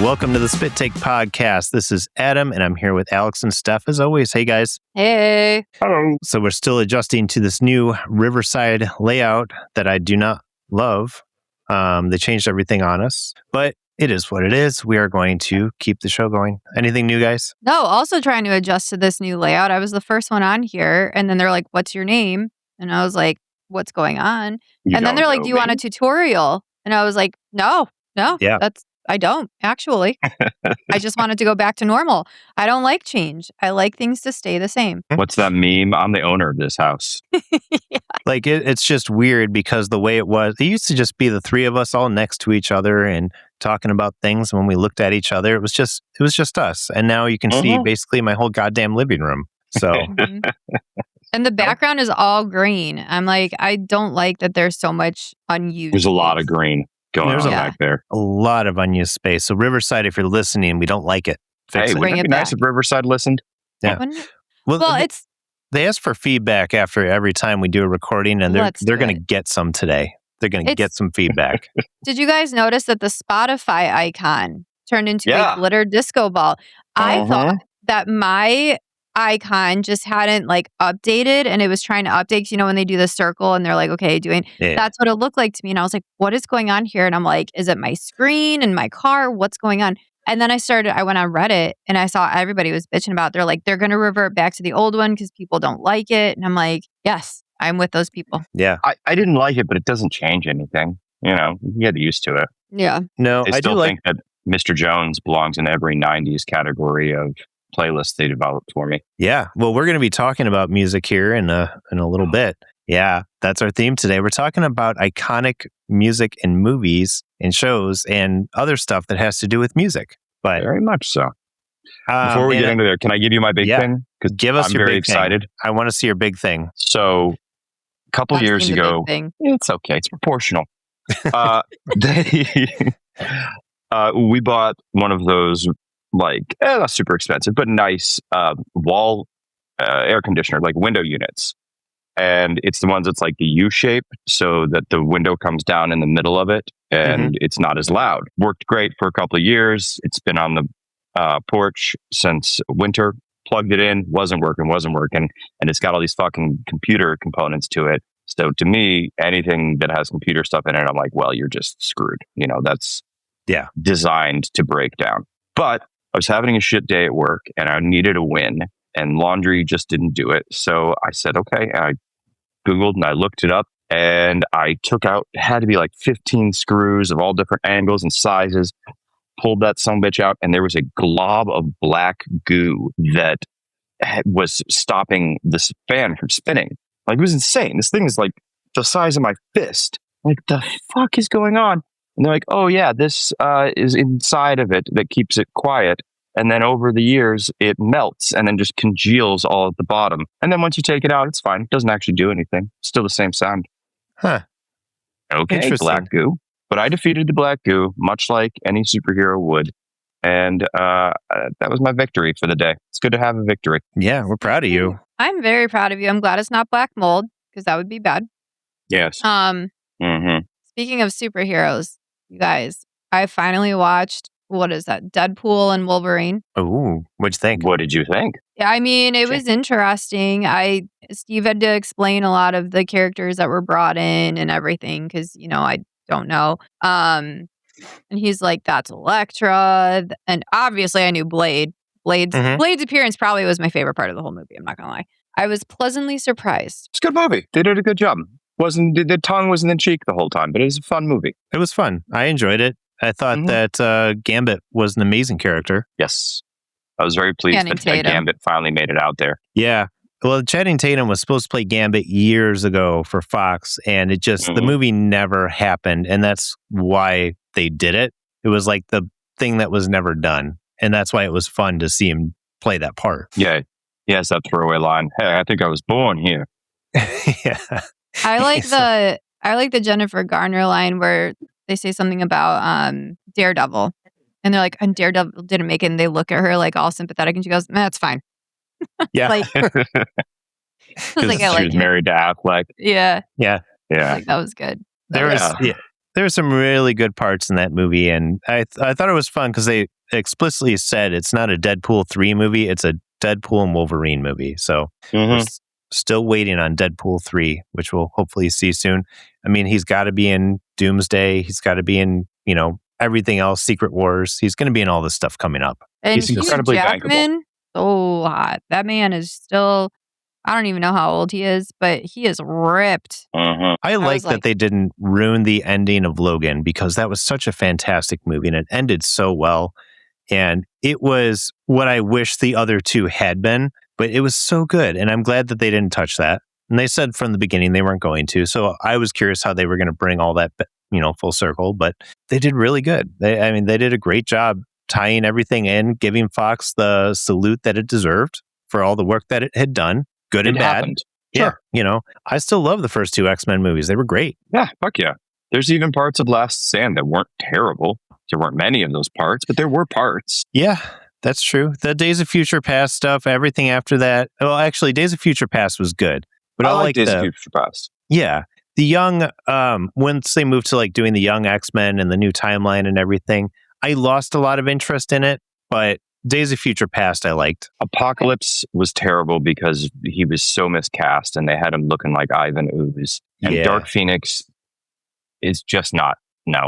Welcome to the SpitTake Podcast. This is Adam, and I'm here with Alex and Stef, as always. Hey, guys. Hey. Hello. So we're still adjusting to this new Riverside layout that I do not love. They changed everything on us, but it is what it is. We are going to keep the show going. Anything new, guys? No, also trying to adjust to this new layout. I was the first one on here, and then they're like, "What's your name?" And I was like, "What's going on?" And then they're like, "Do you want a tutorial?" And I was like, No, Yeah. I don't, actually. I just wanted to go back to normal. I don't like change. I like things to stay the same. What's that meme? I'm the owner of this house. Yeah. Like, it's just weird because the way it was, it used to just be the three of us all next to each other and talking about things. When we looked at each other, it was just us. And now you can see basically my whole goddamn living room. So, Mhm. And the background is all green. I'm like, I don't like that there's so much unused. There's a lot of space. green going There's on a- back there. a lot of unused space. So Riverside, if you're listening, we don't like it. Fix Hey, it. Bring wouldn't it it be nice back. if Riverside listened? Yeah. Wouldn't it? Well, Well, it's they ask for feedback after every time we do a recording, and Let's they're do going to it. get some today. They're going to It's- get some feedback. Did you guys notice that the Spotify icon turned into Yeah. a glitter disco ball? I Uh-huh. thought that my icon just hadn't like updated, and it was trying to update. 'Cause, you know, when they do the circle and they're like, okay, Yeah. that's what it looked like to me. And I was like, what is going on here? And I'm like, is it my screen and my car? What's going on? And then I went on Reddit and I saw everybody was bitching about, they're like, they're going to revert back to the old one because people don't like it. And I'm like, yes, I'm with those people. Yeah. I didn't like it, but it doesn't change anything. You know, you get used to it. Yeah. No, I I do still like. think that Mr. Jones belongs in every 90s category of playlist they developed for me. Yeah. Well, we're going to be talking about music here in a little bit. Yeah, that's our theme today. We're talking about iconic music in movies and shows and other stuff that has to do with music. But Very much so. Before we get into there, can I give you my big Yeah. thing? Because give us I'm your very big thing. excited. I want to see your big thing. So, a couple I've years seen the big ago, thing. it's okay. It's proportional. We bought one of those, like, not super expensive, but nice wall air conditioner, like window units. And it's the ones that's like the U shape so that the window comes down in the middle of it and it's not as loud. Worked great for a couple of years. It's been on the porch since winter. Plugged it in, wasn't working. And it's got all these fucking computer components to it. So to me, anything that has computer stuff in it, I'm like, well, you're just screwed. You know, that's designed to break down. But I was having a shit day at work and I needed a win and laundry just didn't do it. So I said, okay. And I Googled and I looked it up and I took out, it had to be like 15 screws of all different angles and sizes, pulled that sumbitch out, and there was a glob of black goo that was stopping this fan from spinning. Like, it was insane. This thing is like the size of my fist. Like, the fuck is going on? And they're like, oh yeah, this is inside of it that keeps it quiet. And then over the years, it melts and then just congeals all at the bottom. And then once you take it out, it's fine. It doesn't actually do anything. Still the same sound. Huh. Okay, Interesting. black goo. But I defeated the black goo, much like any superhero would. And that was my victory for the day. It's good to have a victory. Yeah, we're proud of you. I'm very proud of you. I'm glad it's not black mold because that would be bad. Yes. Speaking of superheroes, you guys, I finally watched, what is that? Deadpool and Wolverine. Ooh, what'd you think? What did you think? I mean, it was interesting. Steve had to explain a lot of the characters that were brought in and everything because, you know, I don't know. And he's like, that's Elektra. And obviously I knew Blade. Blade's appearance probably was my favorite part of the whole movie. I'm not going to lie. I was pleasantly surprised. It's a good movie. They did a good job. The tongue was in the cheek the whole time, but it was a fun movie. It was fun. I enjoyed it. I thought that Gambit was an amazing character. Yes. I was very pleased Channing that Tatum. Gambit finally made it out there. Yeah. Well, Channing Tatum was supposed to play Gambit years ago for Fox, and it just, the movie never happened. And that's why they did it. It was like the thing that was never done. And that's why it was fun to see him play that part. Yeah. He has that throwaway line. Hey, I think I was born here. Yeah. I like the Jennifer Garner line where they say something about Daredevil. And they're like, and Daredevil didn't make it. And they look at her like all sympathetic. And she goes, that's fine. Yeah. Like, I was like, I She like was it. married to Affleck. Yeah. Yeah. Yeah. Like, that was good. There was, were some really good parts in that movie, and I thought it was fun because they explicitly said it's not a Deadpool 3 movie, it's a Deadpool and Wolverine movie. So we're still waiting on Deadpool 3, which we'll hopefully see soon. I mean, he's got to be in Doomsday. He's got to be in, everything else, Secret Wars. He's going to be in all this stuff coming up. And he's incredibly bankable. So hot. That man is still, I don't even know how old he is, but he is ripped. I like that they didn't ruin the ending of Logan, because that was such a fantastic movie and it ended so well. And it was what I wish the other two had been, but it was so good. And I'm glad that they didn't touch that. And they said from the beginning they weren't going to. So I was curious how they were going to bring all that, full circle, but they did really good. They did a great job tying everything in, giving Fox the salute that it deserved for all the work that it had done, good and bad. Sure. Yeah, I still love the first two X-Men movies. They were great. Yeah, fuck yeah. There's even parts of Last Stand that weren't terrible. There weren't many of those parts, but there were parts. Yeah, that's true. The Days of Future Past stuff, everything after that. Well, actually, Days of Future Past was good. But I like Days of Future Past. Yeah. The young, once they moved to doing the young X-Men and the new timeline and everything, I lost a lot of interest in it, but Days of Future Past I liked. Apocalypse was terrible because he was so miscast and they had him looking like Ivan Ooze. And Dark Phoenix is just not, no.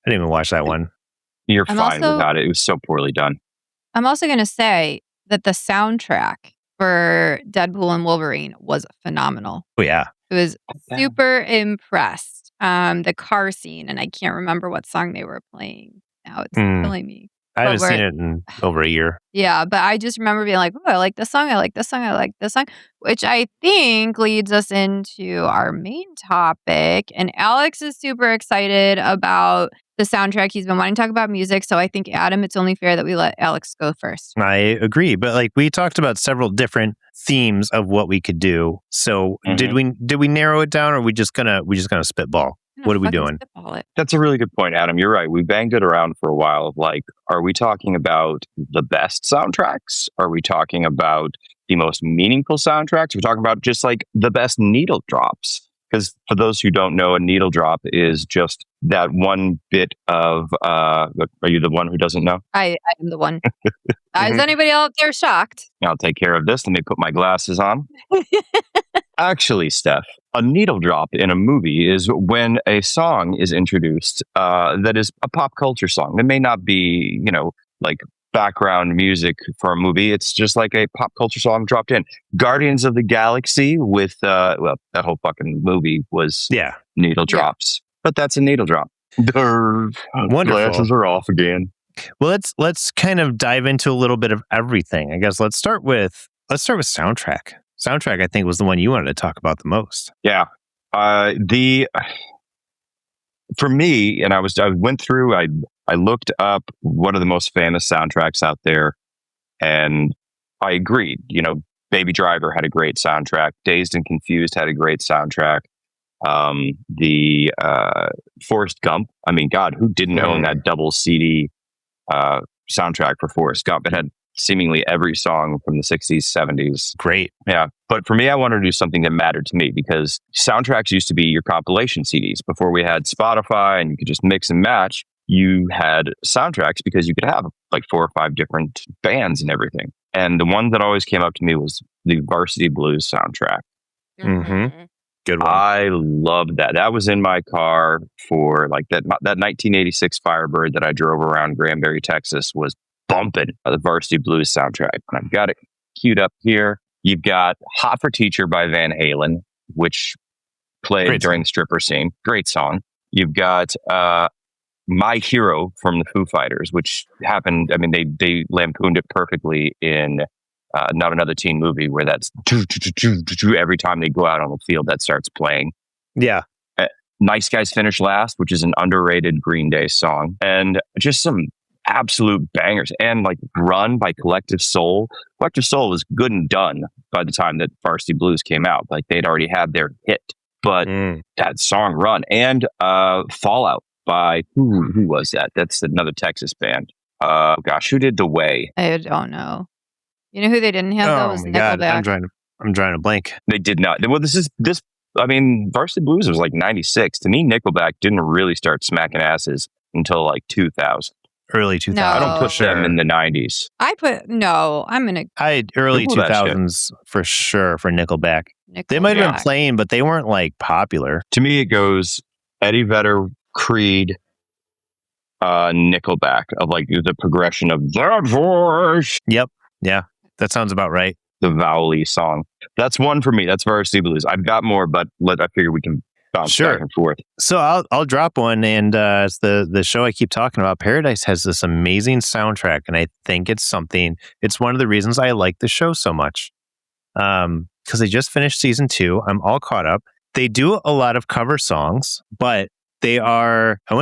I didn't even watch that one. You're fine without it. It was so poorly done. I'm also going to say that the soundtrack for Deadpool and Wolverine was phenomenal. Oh, yeah. I was super impressed. The car scene, and I can't remember what song they were playing. Now it's killing me. I haven't seen it in over a year. Yeah, but I just remember being like, oh, I like this song, I like this song, I like this song, which I think leads us into our main topic. And Alex is super excited about the soundtrack. He's been wanting to talk about music. So I think, Adam, it's only fair that we let Alex go first. I agree. But we talked about several different themes of what we could do. So did we narrow it down, or are we just gonna spitball? What are we doing? That's a really good point, Adam. You're right. We banged it around for a while of are we talking about the best soundtracks? Are we talking about the most meaningful soundtracks? We're talking about just the best needle drops. Because for those who don't know, a needle drop is just that one bit of, are you the one who doesn't know? I am the one. Is anybody out there shocked? I'll take care of this. Let me put my glasses on. Actually, Stef, a needle drop in a movie is when a song is introduced that is a pop culture song. It may not be, background music for a movie. It's just like a pop culture song dropped in. Guardians of the Galaxy with, that whole fucking movie was needle drops. But that's a needle drop. Wonderful. Glasses are off again. Well, let's kind of dive into a little bit of everything. I guess let's start with soundtrack. Soundtrack, I think, was the one you wanted to talk about the most. Yeah. For me, and I went through, I looked up what are the most famous soundtracks out there, and I agreed. Baby Driver had a great soundtrack. Dazed and Confused had a great soundtrack. The Forrest Gump. I mean, God, who didn't own that double CD soundtrack for Forrest Gump? It had seemingly every song from the 60s, 70s. Great. Yeah. But for me, I wanted to do something that mattered to me, because soundtracks used to be your compilation CDs. Before we had Spotify and you could just mix and match, you had soundtracks because you could have 4 or 5 different bands and everything. And the one that always came up to me was the Varsity Blues soundtrack. Mm-hmm. Good one. I loved that. That was in my car for that 1986 Firebird that I drove around Granbury, Texas, was bumping the Varsity Blues soundtrack. And I've got it queued up here. You've got Hot for Teacher by Van Halen, which played during the stripper scene. Great song. You've got My Hero from the Foo Fighters, which happened, they lampooned it perfectly in Not Another Teen Movie, where that's every time they go out on the field, that starts playing. Yeah. Nice Guys Finish Last, which is an underrated Green Day song. And just some absolute bangers. And Run by Collective Soul. Collective Soul was good and done by the time that Varsity Blues came out. They'd already had their hit. But that song Run, and Fallout by who was that? That's another Texas band. Who did The Way? I don't know. You know who they didn't have? That was Nickelback. I'm trying to blank. They did not. Well, this I mean, Varsity Blues was like 96. To me, Nickelback didn't really start smacking asses until like 2000. Early 2000s. I don't put sure. them in the 90s. Early Google that 2000s for sure for Nickelback. They might have been playing, but they weren't like popular. To me, it goes Eddie Vedder, Creed, Nickelback, of like the progression of that voice. Yep. Yeah. That sounds about right. The vowel-y song. That's one for me. That's Varsity Blues. I've got more, but I figure we can bounce back and forth. So I'll drop one, and it's the show I keep talking about. Paradise has this amazing soundtrack, and I think it's one of the reasons I like the show so much. Because they just finished season 2. I'm all caught up. They do a lot of cover songs, but they are, I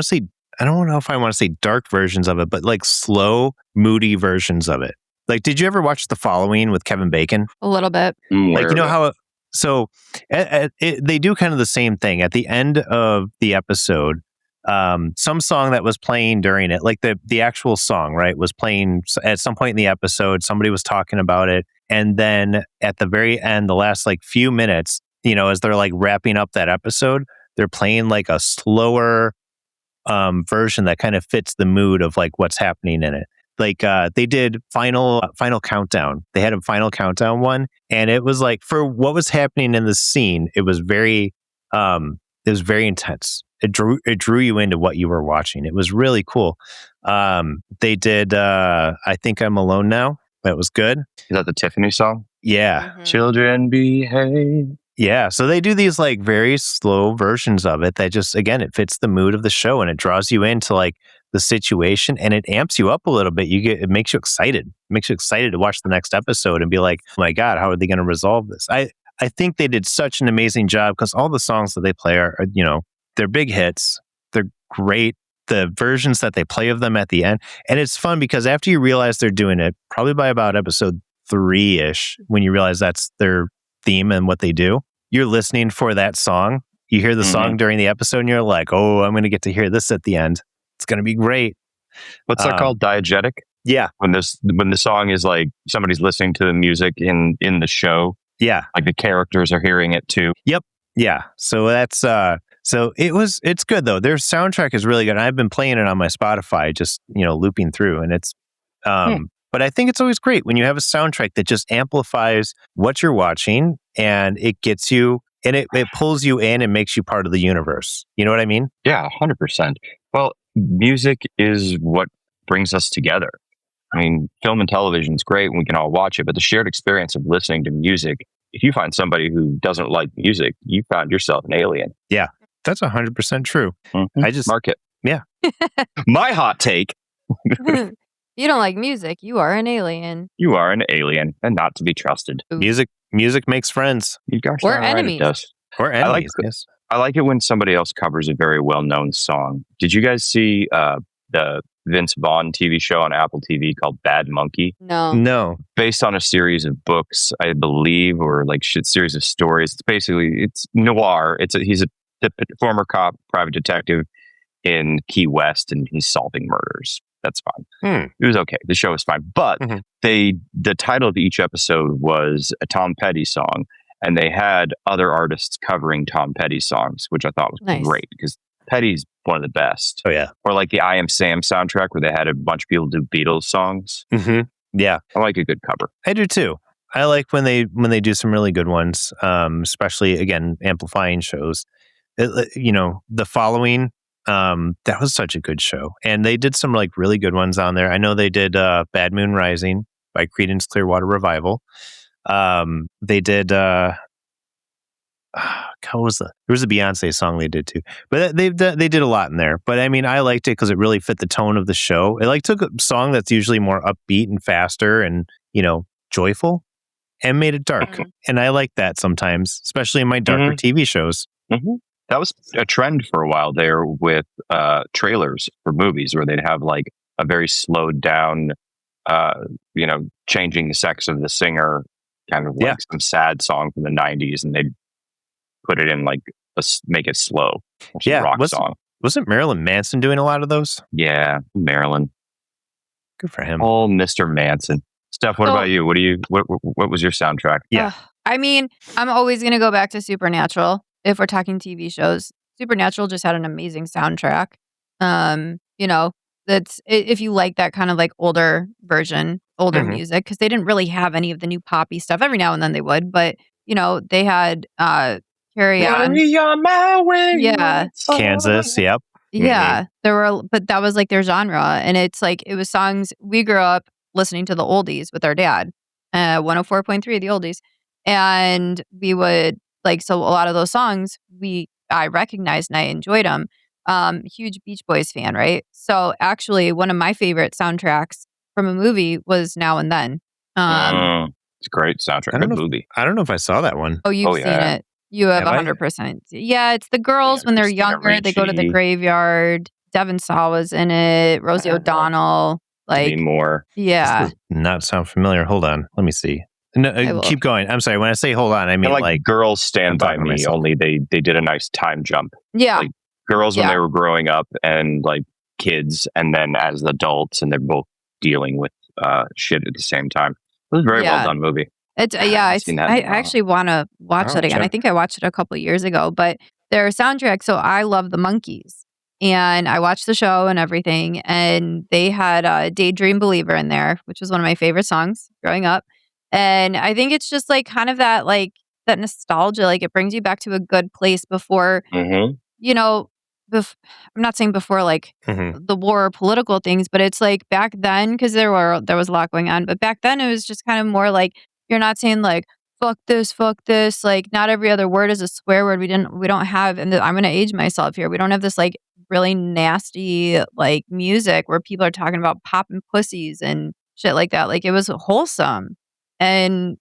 don't know if I want to say dark versions of it, but like slow, moody versions of it. Like, did you ever watch The Following with Kevin Bacon? A little bit. Like, you know how... So they do kind of the same thing. At the end of the episode, some song that was playing during it, like the actual song, right, was playing at some point in the episode. Somebody was talking about it. And then at the very end, the last like few minutes, you know, as they're like wrapping up that episode, they're playing like a slower version that kind of fits the mood of like what's happening in it. Like they did final countdown. They had a final countdown one, and it was like for what was happening in the scene, it was very intense. It drew you into what you were watching. It was really cool. They did I Think I'm Alone Now. That was good. Is that the Tiffany song? Yeah. Mm-hmm. Children behave. Yeah, so they do these like very slow versions of it that just, again, it fits the mood of the show and it draws you into like the situation and it amps you up a little bit. It makes you excited. It makes you excited to watch the next episode and be like, oh my God, how are they going to resolve this? I think they did such an amazing job because all the songs that they play are, you know, they're big hits. They're great. The versions that they play of them at the end. And it's fun because after you realize they're doing it, probably by about episode 3-ish, when you realize that's their theme and what they do, you're listening for that song. You hear the song during the episode and you're like, oh, I'm going to get to hear this at the end. It's going to be great. What's that called? Diegetic? Yeah. When the song is like somebody's listening to the music in the show. Yeah. Like the characters are hearing it too. Yep. Yeah. So that's it's good though. Their soundtrack is really good. I've been playing it on my Spotify, just, you know, looping through, and it's but I think it's always great when you have a soundtrack that just amplifies what you're watching and it gets you and it pulls you in and makes you part of the universe. You know what I mean? Yeah, 100%. Well, music is what brings us together. I mean, film and television is great and we can all watch it, but the shared experience of listening to music, if you find somebody who doesn't like music, you found yourself an alien. Yeah, that's 100% true. Mm-hmm. I just mark it. Yeah. My hot take. You don't like music. You are an alien. You are an alien and not to be trusted. Ooh. Music makes friends. You gosh, or enemies. Right, it does. Or enemies. Yes. I like it when somebody else covers a very well-known song. Did you guys see the Vince Vaughn TV show on Apple TV called Bad Monkey? No. Based on a series of books, I believe, or like series of stories. It's noir. He's a former cop, private detective in Key West, and he's solving murders. That's fine. It was okay. The show was fine. But the title of each episode was a Tom Petty song, and they had other artists covering Tom Petty songs, which I thought was great because Petty's one of the best. Oh, yeah. Or like the I Am Sam soundtrack where they had a bunch of people do Beatles songs. Mm-hmm. Yeah. I like a good cover. I do too. I like when they do some really good ones, especially, again, amplifying shows. The Following, that was such a good show. And they did some like really good ones on there. I know they did Bad Moon Rising by Creedence Clearwater Revival. They did there was a Beyonce song they did too. But they did a lot in there. But I mean, I liked it because it really fit the tone of the show. It like took a song that's usually more upbeat and faster and, you know, joyful and made it dark. And I like that sometimes, especially in my darker TV shows. That was a trend for a while there with trailers for movies where they'd have like a very slowed down, changing the sex of the singer, kind of like some sad song from the 90s, and they'd put it in like make it slow. Rock song. Wasn't Marilyn Manson doing a lot of those? Yeah, Marilyn. Good for him. Oh, Mr. Manson. Steph, what about you? What was your soundtrack? Yeah. I mean, I'm always going to go back to Supernatural. if we're talking TV shows, Supernatural just had an amazing soundtrack. You know, that's if you like that kind of like older music, because they didn't really have any of the new poppy stuff. Every now and then they would, but you know, they had Carry On. My way. Yeah. Kansas, yep. Yeah. There were, but that was like their genre. And it's like, it was songs we grew up listening to the oldies with our dad, 104.3, the oldies. And we would like, so a lot of those songs I recognized and I enjoyed them. Huge Beach Boys fan, right? So actually, one of my favorite soundtracks from a movie was Now and Then. It's a great soundtrack. Good movie. I don't know if I saw that one. Oh, you've seen it. You have 100%. Yeah, it's the girls when they're younger. They go to the graveyard. Devon Sawa was in it. Rosie O'Donnell. Like more. Yeah. This does not sound familiar. Hold on. Let me see. No, keep going. I'm sorry. When I say hold on, I mean like Girls Stand By Me. Only they did a nice time jump. Yeah. Like girls when they were growing up and like kids, and then as adults, and they're both dealing with shit at the same time. It was a very well done movie. I actually want to watch that again. I think I watched it a couple of years ago, but their soundtrack. So I love the Monkees, and I watched the show and everything, and they had Daydream Believer in there, which was one of my favorite songs growing up. And I think it's just like kind of that that nostalgia, like it brings you back to a good place before, you know, I'm not saying before like the war or political things, but it's like back then, because there was a lot going on, but back then it was just kind of more like, you're not saying like, fuck this, like not every other word is a swear word. We don't have, and I'm going to age myself here. We don't have this like really nasty like music where people are talking about popping pussies and shit like that. Like it was wholesome. And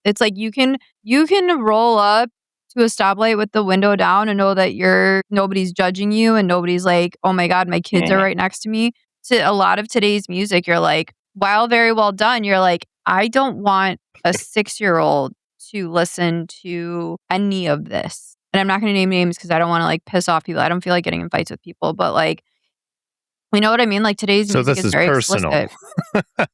it's like you can roll up to a stoplight with the window down and know that nobody's judging you and nobody's like, oh my God, my kids are right next to me. To a lot of today's music, you're like, while very well done, you're like, I don't want a 6-year-old to listen to any of this. And I'm not going to name names because I don't want to like piss off people. I don't feel like getting in fights with people, but like, you know what I mean? Like today's music is very personal. Explicit.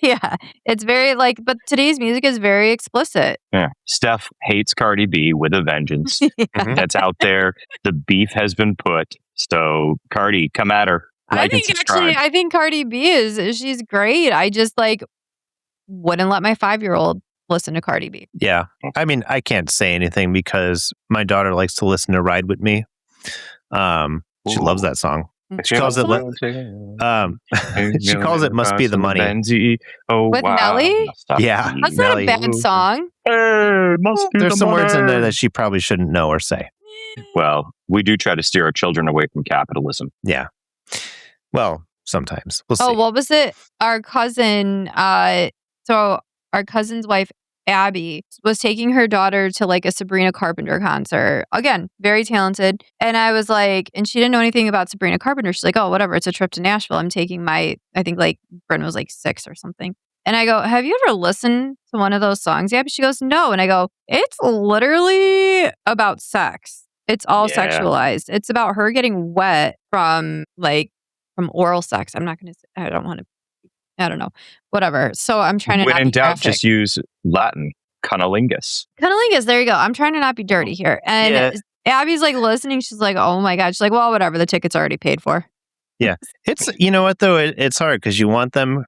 Yeah, it's very like, but today's music is very explicit. Yeah, Stef hates Cardi B with a vengeance. That's out there. The beef has been put. So Cardi, come at her. I think Cardi B she's great. I just like wouldn't let my 5-year-old listen to Cardi B. Yeah, I mean, I can't say anything because my daughter likes to listen to Ride With Me. She loves that song. She calls it. She calls it "Must Be the Money." With Nelly. Yeah, that's not a bad song. There's some words in there that she probably shouldn't know or say. Well, we do try to steer our children away from capitalism. Yeah. Well, sometimes we'll see. Oh, what was it? Our cousin. So our cousin's wife, Abby, was taking her daughter to like a Sabrina Carpenter concert. Again, very talented. And I was like, and she didn't know anything about Sabrina Carpenter. She's like, oh, whatever. It's a trip to Nashville. I'm taking I think like Bryn was like 6 or something. And I go, have you ever listened to one of those songs? Yeah. But she goes, no. And I go, it's literally about sex. It's all sexualized. It's about her getting wet from oral sex. I'm not going to say, I don't know. Whatever. So I'm trying to when not in be doubt, graphic. just use Latin. Cunnilingus. There you go. I'm trying to not be dirty here. And Abby's like listening. She's like, oh my God. She's like, well, whatever. The ticket's already paid for. Yeah. It's, you know what though? It's hard because you want them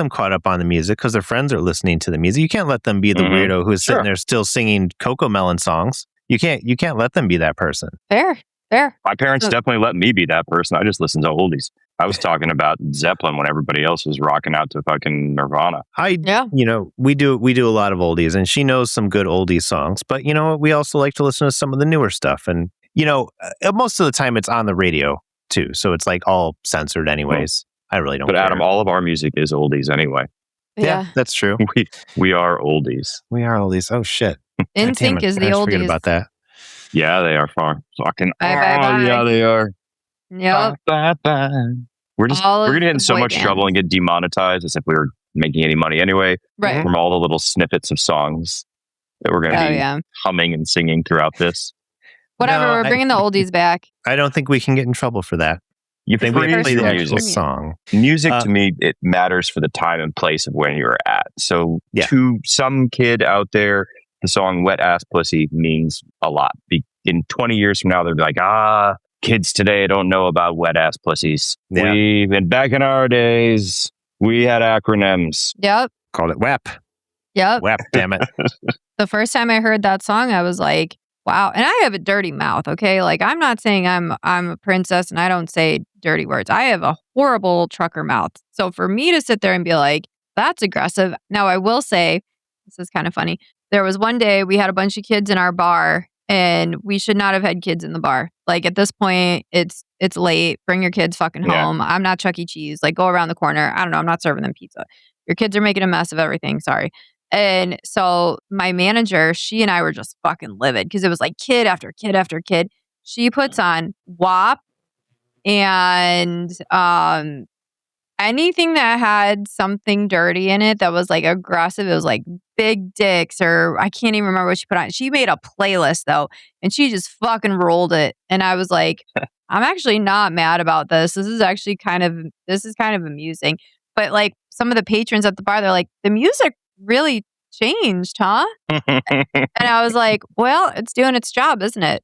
caught up on the music because their friends are listening to the music. You can't let them be the weirdo who's sitting there still singing Coco Melon songs. You can't let them be that person. Fair. My parents definitely let me be that person. I just listen to oldies. I was talking about Zeppelin when everybody else was rocking out to fucking Nirvana. We do a lot of oldies, and she knows some good oldies songs. But you know what? We also like to listen to some of the newer stuff, and most of the time it's on the radio too, so it's like all censored anyways. I really don't. But Adam, all of our music is oldies anyway. Yeah, that's true. We are oldies. We are oldies. Oh shit! NSYNC is the oldies. Forget about that. Yeah, they are far fucking. Bye. Yeah, they are. Yep. We're gonna get in so much trouble and get demonetized as if we were making any money anyway. Right. From all the little snippets of songs that we're gonna be humming and singing throughout this. Whatever, we're bringing the oldies back. I don't think we can get in trouble for that. You think we play the actual song. Music to me, it matters for the time and place of when you're at. So to some kid out there the song Wet Ass Pussy means a lot. In 20 years from now, they'll be like, kids today don't know about wet ass pussies. Yeah. Back in our days, we had acronyms. Yep. Called it WAP. Yep. WAP, damn it. The first time I heard that song, I was like, wow. And I have a dirty mouth, okay? Like, I'm not saying I'm a princess and I don't say dirty words. I have a horrible trucker mouth. So for me to sit there and be like, that's aggressive. Now, I will say, this is kind of funny. There was one day we had a bunch of kids in our bar and we should not have had kids in the bar. Like, at this point, it's late. Bring your kids fucking home. I'm not Chuck E. Cheese. Like, go around the corner. I don't know. I'm not serving them pizza. Your kids are making a mess of everything. Sorry. And so my manager, she and I were just fucking livid because it was like kid after kid after kid. She puts on WAP and anything that had something dirty in it that was like aggressive. It was like big dicks or I can't even remember what she put on. She made a playlist though, and she just fucking rolled it. And I was like, I'm actually not mad about this. This is kind of amusing. But like some of the patrons at the bar, they're like, the music really changed, huh? And I was like, well, it's doing its job, isn't it?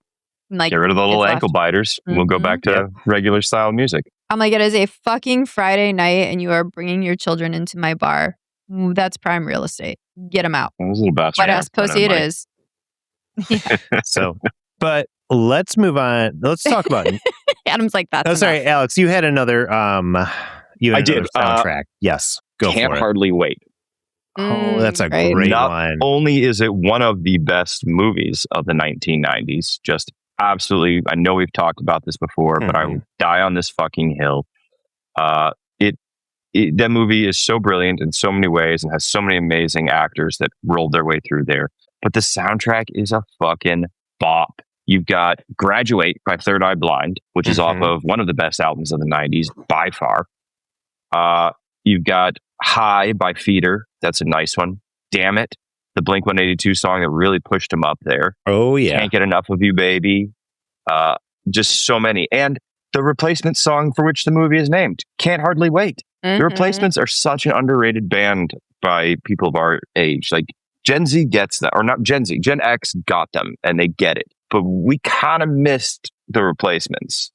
And like, get rid of the little ankle biters. We'll go back to regular style music. I'm like, it is a fucking Friday night and you are bringing your children into my bar. That's prime real estate. Get them out. Those little bastards. What ass pussy it is. Yeah. So, but let's move on. Let's talk about Adam's like, that's enough. Sorry, Alex, you had another I did. Soundtrack. Yes. Go Can't for it. Hardly Wait. Oh, that's a right. great Not one. only is it one of the best movies of the 1990s, just absolutely, I know we've talked about this before, but I will die on this fucking hill. That movie is so brilliant in so many ways and has so many amazing actors that rolled their way through there. But the soundtrack is a fucking bop. You've got Graduate by Third Eye Blind, which is off of one of the best albums of the 90s by far. You've got High by Feeder. That's a nice one. Damn It, the Blink-182 song that really pushed him up there. Oh, yeah. Can't Get Enough of You, Baby. Just so many. And the replacement song for which the movie is named, Can't Hardly Wait. The Replacements are such an underrated band by people of our age. Like, Gen Z gets that, or not Gen Z, Gen X got them and they get it. But we kind of missed the Replacements.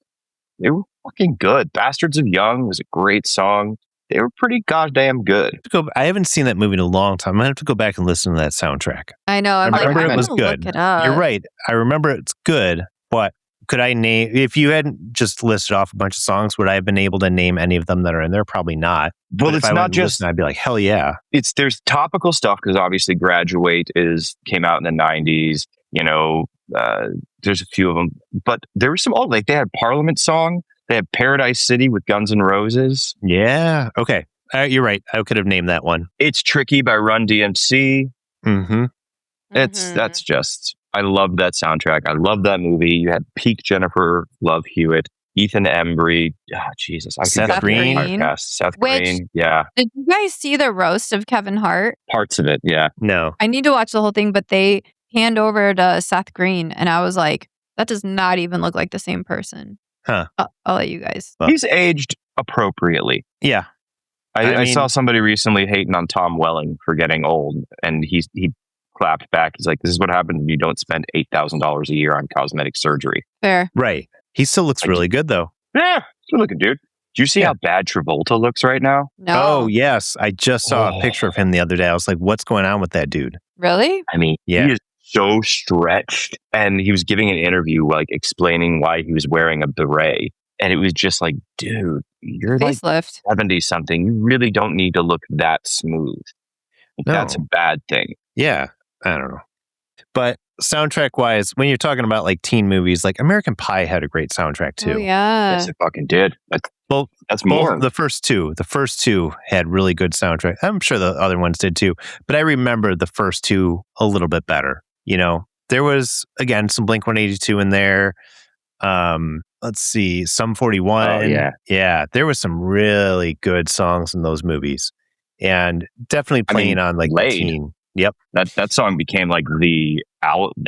They were fucking good. Bastards of Young was a great song. They were pretty goddamn good. I haven't seen that movie in a long time. I'm going to have to go back and listen to that soundtrack. I know. I remember it was good. Look it up. You're right. I remember it's good, but could I name, if you hadn't just listed off a bunch of songs, would I have been able to name any of them that are in there? Probably not. Well, but it's not just, I'd be like, hell yeah. There's topical stuff because obviously Graduate came out in the 90s. You know, there's a few of them, but there were some old, like they had Parliament song. They had Paradise City with Guns N' Roses. Yeah. Okay. You're right. I could have named that one. It's Tricky by Run DMC. That's just, I love that soundtrack. I love that movie. You had peak Jennifer Love Hewitt, Ethan Embry. Oh, Jesus. Seth Green. Seth Green. Yeah. Did you guys see the roast of Kevin Hart? Parts of it. Yeah. No. I need to watch the whole thing, but they hand over to Seth Green. And I was like, that does not even look like the same person. Huh. I'll let you guys. He's aged appropriately. Yeah. I saw somebody recently hating on Tom Welling for getting old, and he clapped back. He's like, this is what happens when you don't spend $8,000 a year on cosmetic surgery. Fair. Right. He still looks really good, though. Yeah. Good looking, dude. Do you see how bad Travolta looks right now? No. Oh, yes. I just saw a picture of him the other day. I was like, what's going on with that dude? Really? I mean, he is so stretched. And he was giving an interview, like, explaining why he was wearing a beret. And it was just like, dude, you're Facelift. like 70-something. You really don't need to look that smooth. No. That's a bad thing. Yeah. I don't know. But soundtrack-wise, when you're talking about, like, teen movies, like, American Pie had a great soundtrack, too. Oh, yeah. Yes, it fucking did. That's more. The first two had really good soundtrack. I'm sure the other ones did, too. But I remember the first two a little bit better. You know, there was, again, some Blink-182 in there. Let's see, Sum 41. Oh, yeah. Yeah, there was some really good songs in those movies. And definitely playing on, like, the teen. Yep. That song became, like, the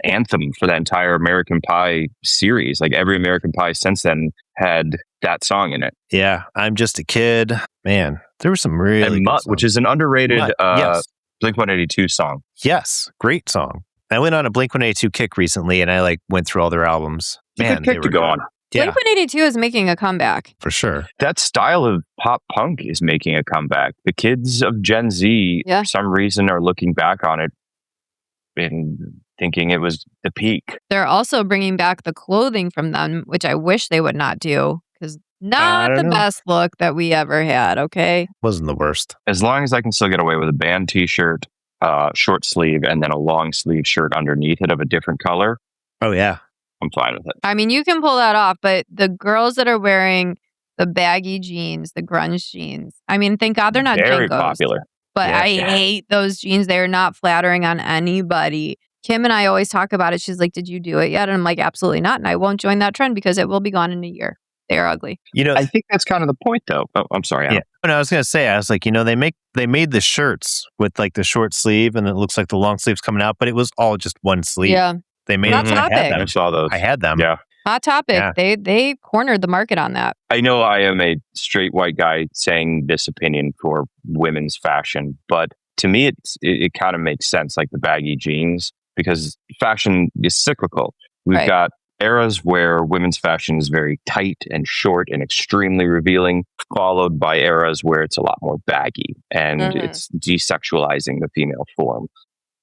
anthem for the entire American Pie series. Like, every American Pie since then had that song in it. Yeah, I'm Just a Kid. Man, there was some really and good Mutt, songs. which is an underrated yes. Blink-182 song. Yes, great song. I went on a Blink-182 kick recently, and I went through all their albums. Man, Good pick to go on. Yeah, Blink-182 is making a comeback. for sure. That style of pop punk is making a comeback. The kids of Gen Z, for some reason, are looking back on it and thinking it was the peak. They're also bringing back the clothing from them, which I wish they would not do, because not the best look that we ever had, okay? Wasn't the worst. As long as I can still get away with a band t-shirt, short sleeve, and then a long sleeve shirt underneath it of a different color, Oh, yeah. I'm fine with it. I mean, you can pull that off, but the girls that are wearing the baggy jeans, the grunge jeans, I mean, thank God they're not Very Jinkos, popular. but I hate those jeans. They're not flattering on anybody. Kim and I always talk about it. She's like, did you do it yet? And I'm like, absolutely not. And I won't join that trend because it will be gone in a year. They are ugly. I think that's kind of the point, though. Oh, I'm sorry. Yeah. And I was going to say, I was like, they made the shirts with the short sleeve, and it looks like the long sleeve's coming out, but it was all just one sleeve. Yeah. They made Hot it. Topic. I saw those. I had them. Yeah. Hot Topic. Yeah. They cornered the market on that. I know I am a straight white guy saying this opinion for women's fashion, but to me, it kind of makes sense, like the baggy jeans, because fashion is cyclical. We've got eras where women's fashion is very tight and short and extremely revealing, followed by eras where it's a lot more baggy and it's desexualizing the female form.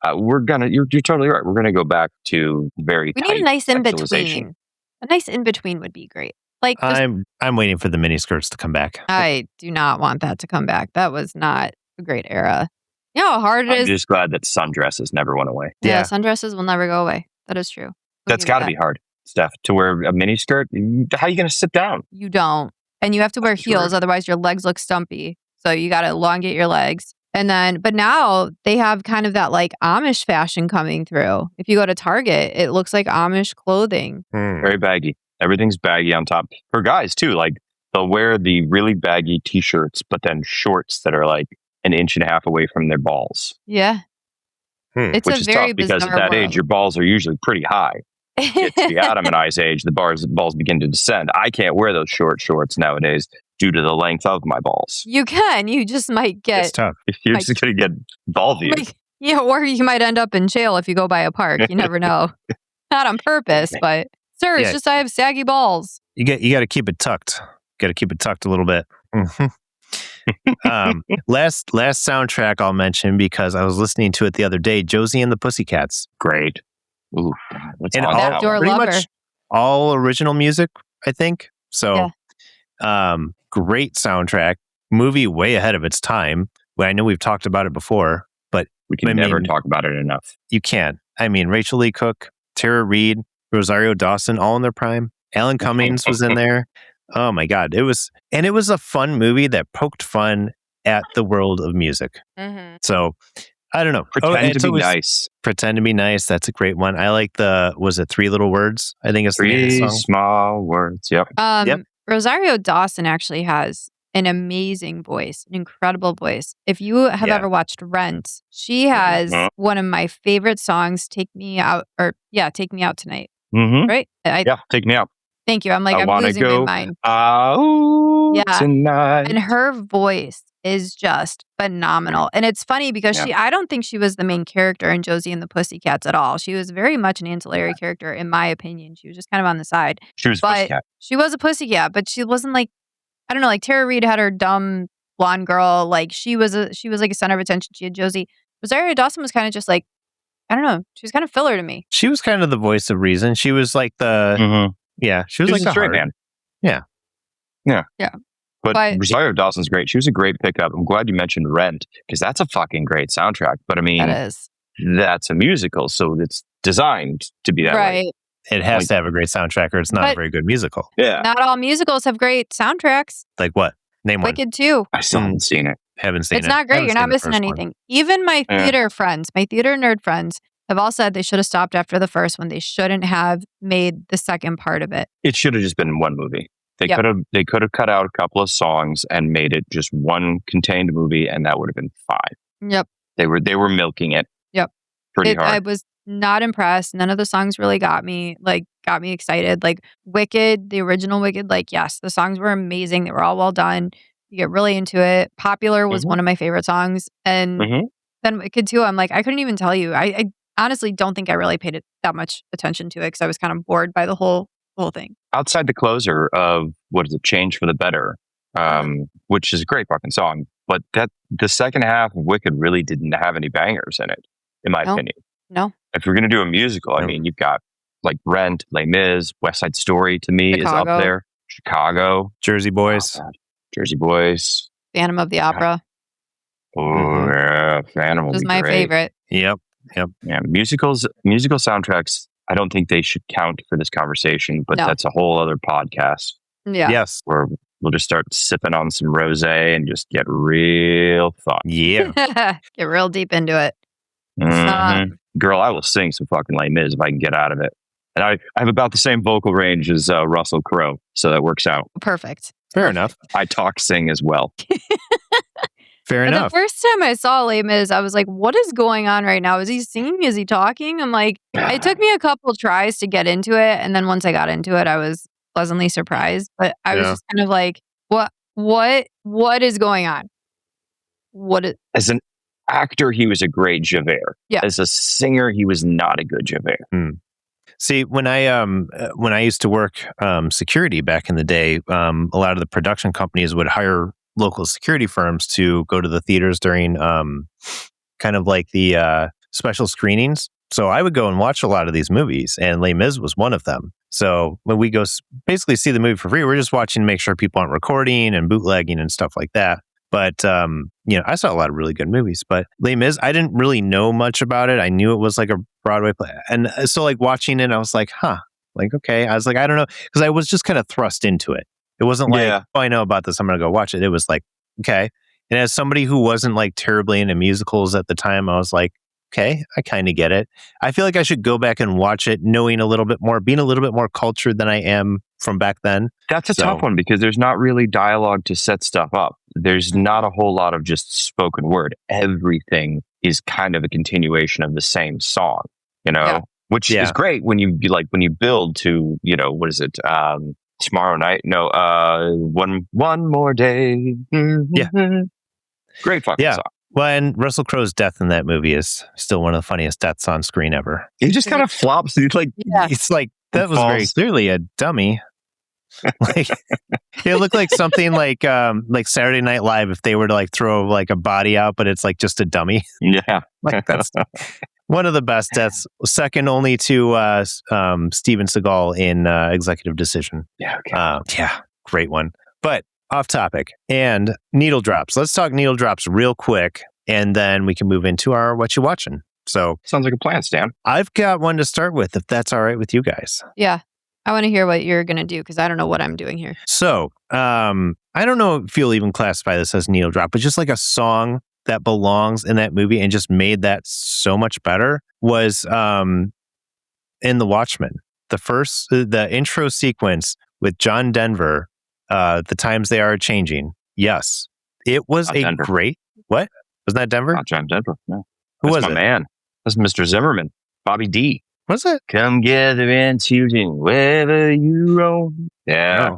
You're totally right. We're gonna go back to very. We tight need a nice in sexualization. between. A nice in between would be great. I'm waiting for the mini skirts to come back. I do not want that to come back. That was not a great era. You know how hard it is? I'm just glad that sundresses never went away. Yeah, sundresses will never go away. That is true. That's got to be hard, Steph, to wear a mini skirt. How are you going to sit down? You don't. And you have to wear heels, otherwise your legs look stumpy. So you got to elongate your legs. And then, but now they have kind of that Amish fashion coming through. If you go to Target, it looks like Amish clothing. Very baggy. Everything's baggy on top. For guys, too, they'll wear the really baggy t-shirts, but then shorts that are an inch and a half away from their balls. Yeah. It's Which a is very tough because bizarre at that world. age, your balls are usually pretty high. It's the Adam and I's age, the balls begin to descend. I can't wear those short shorts nowadays due to the length of my balls. You can. You just might get... It's tough. You're just going to get ball views. Yeah, or you might end up in jail if you go by a park. You never know. Not on purpose, but... Sir, it's just I have saggy balls. You got to keep it tucked. Got to keep it tucked a little bit. Last soundtrack I'll mention because I was listening to it the other day. Josie and the Pussycats. Great. Ooh, and pretty much all original music, I think. So, great soundtrack. Movie way ahead of its time. Well, I know we've talked about it before, but we can never talk about it enough. You can't. I mean, Rachel Lee Cook, Tara Reid, Rosario Dawson, all in their prime. Alan Cummings was in there. Oh my God. It was a fun movie that poked fun at the world of music. Mm-hmm. So I don't know. Pretend to be nice. Pretend to be nice. That's a great one. I like was it 3 Little Words? I think it's Three Small Words. Yep. Rosario Dawson actually has an amazing voice, an incredible voice. If you have ever watched Rent, she has one of my favorite songs, Take Me Out Tonight. Mm-hmm. Right? Take Me Out. Thank you. I'm losing my mind. Tonight. And her voice is just phenomenal. And it's funny because I don't think she was the main character in Josie and the Pussycats at all. She was very much an ancillary character, in my opinion. She was just kind of on the side. She was a pussycat. She was a pussycat, but she wasn't I don't know, Tara Reid had her dumb blonde girl. She was a center of attention. She had Josie. Rosario Dawson was kind of just I don't know. She was kind of filler to me. She was kind of the voice of reason. She was she was the straight man. Yeah. But Rosario Dawson's great. She was a great pickup. I'm glad you mentioned Rent because that's a fucking great soundtrack. But I mean, that's a musical, so it's designed to be that way. It has to have a great soundtrack or it's not a very good musical. Yeah. Not all musicals have great soundtracks. Like what? Name one. Wicked 2. I still haven't seen it. Haven't seen it. It's not great. You're not missing anything. Even my theater friends, my theater nerd friends, have all said they should have stopped after the first one. They shouldn't have made the second part of it. It should have just been one movie. They could have cut out a couple of songs and made it just one contained movie, and that would have been fine. Yep. They were milking it. Yep. Pretty hard. I was not impressed. None of the songs really got me excited. Wicked, the original Wicked, yes, the songs were amazing. They were all well done. You get really into it. Popular was one of my favorite songs. And then Wicked 2, I'm I couldn't even tell you. I honestly don't think I really paid it that much attention to it because I was kind of bored by the whole thing. Outside the closer of what is it, Change for the Better, which is a great fucking song, but that the second half of Wicked really didn't have any bangers in it, in my opinion. No. If you're going to do a musical, I mean, you've got like Rent, Les Mis, West Side Story to me is up there. Chicago. Jersey Boys. Jersey Boys. Phantom of the Opera. Oh, yeah. Phantom was my favorite. Yep. Yeah, musical soundtracks, I don't think they should count for this conversation, but that's a whole other podcast. Yeah. Yes. Where we'll just start sipping on some rosé and just get real fun. Yeah. Get real deep into it. Girl, I will sing some fucking Les Mis if I can get out of it. And I have about the same vocal range as Russell Crowe, so that works out. Perfect. Fair enough. I sing as well. Fair enough. The first time I saw Les Mis, I was like, what is going on right now? Is he singing? Is he talking? I'm like, it took me a couple tries to get into it. And then once I got into it, I was pleasantly surprised. But I was just kind of like, what is going on? As an actor, he was a great Javert. Yeah. As a singer, he was not a good Javert. See, when I used to work security back in the day, a lot of the production companies would hire local security firms to go to the theaters during kind of like the special screenings. So I would go and watch a lot of these movies, and Les Mis was one of them. So when we go basically see the movie for free, we're just watching to make sure people aren't recording and bootlegging and stuff like that. But, I saw a lot of really good movies, but Les Mis, I didn't really know much about it. I knew it was like a Broadway play. And so like watching it, I was like, okay. I was like, I don't know. Because I was just kind of thrust into it. It wasn't like, oh, I know about this, I'm going to go watch it. It was like, okay. And as somebody who wasn't like terribly into musicals at the time, I was like, okay, I kind of get it. I feel like I should go back and watch it knowing a little bit more, being a little bit more cultured than I am from back then. That's a tough one because there's not really dialogue to set stuff up. There's not a whole lot of just spoken word. Everything is kind of a continuation of the same song, which is great when you build to, what is it? Tomorrow night? No, one more day. Yeah. Great fucking song. Well, and Russell Crowe's death in that movie is still one of the funniest deaths on screen ever. He just kind of flops. He's like, it's like, that was very clearly a dummy. Like, it looked like something like Saturday Night Live if they were to like throw like a body out, but it's like just a dummy. Yeah. Like that's one of the best deaths, second only to Steven Seagal in Executive Decision. Yeah. Okay. Great one. But off topic and needle drops. Let's talk needle drops real quick, and then we can move into our What You Watching. So sounds like a plan, Stan. I've got one to start with, if that's all right with you guys. Yeah. I want to hear what you're going to do because I don't know what I'm doing here. So I don't know if you'll even classify this as needle drop, but just like a song that belongs in that movie and just made that so much better was in The Watchmen. The intro sequence with John Denver, The Times They Are Changing. Yes. It was great... What? Wasn't that Denver? Not John Denver, no. Who was my it? Man. That's Mr. Zimmerman. Bobby D. Was it? Come gather and shooting wherever you roam. Yeah.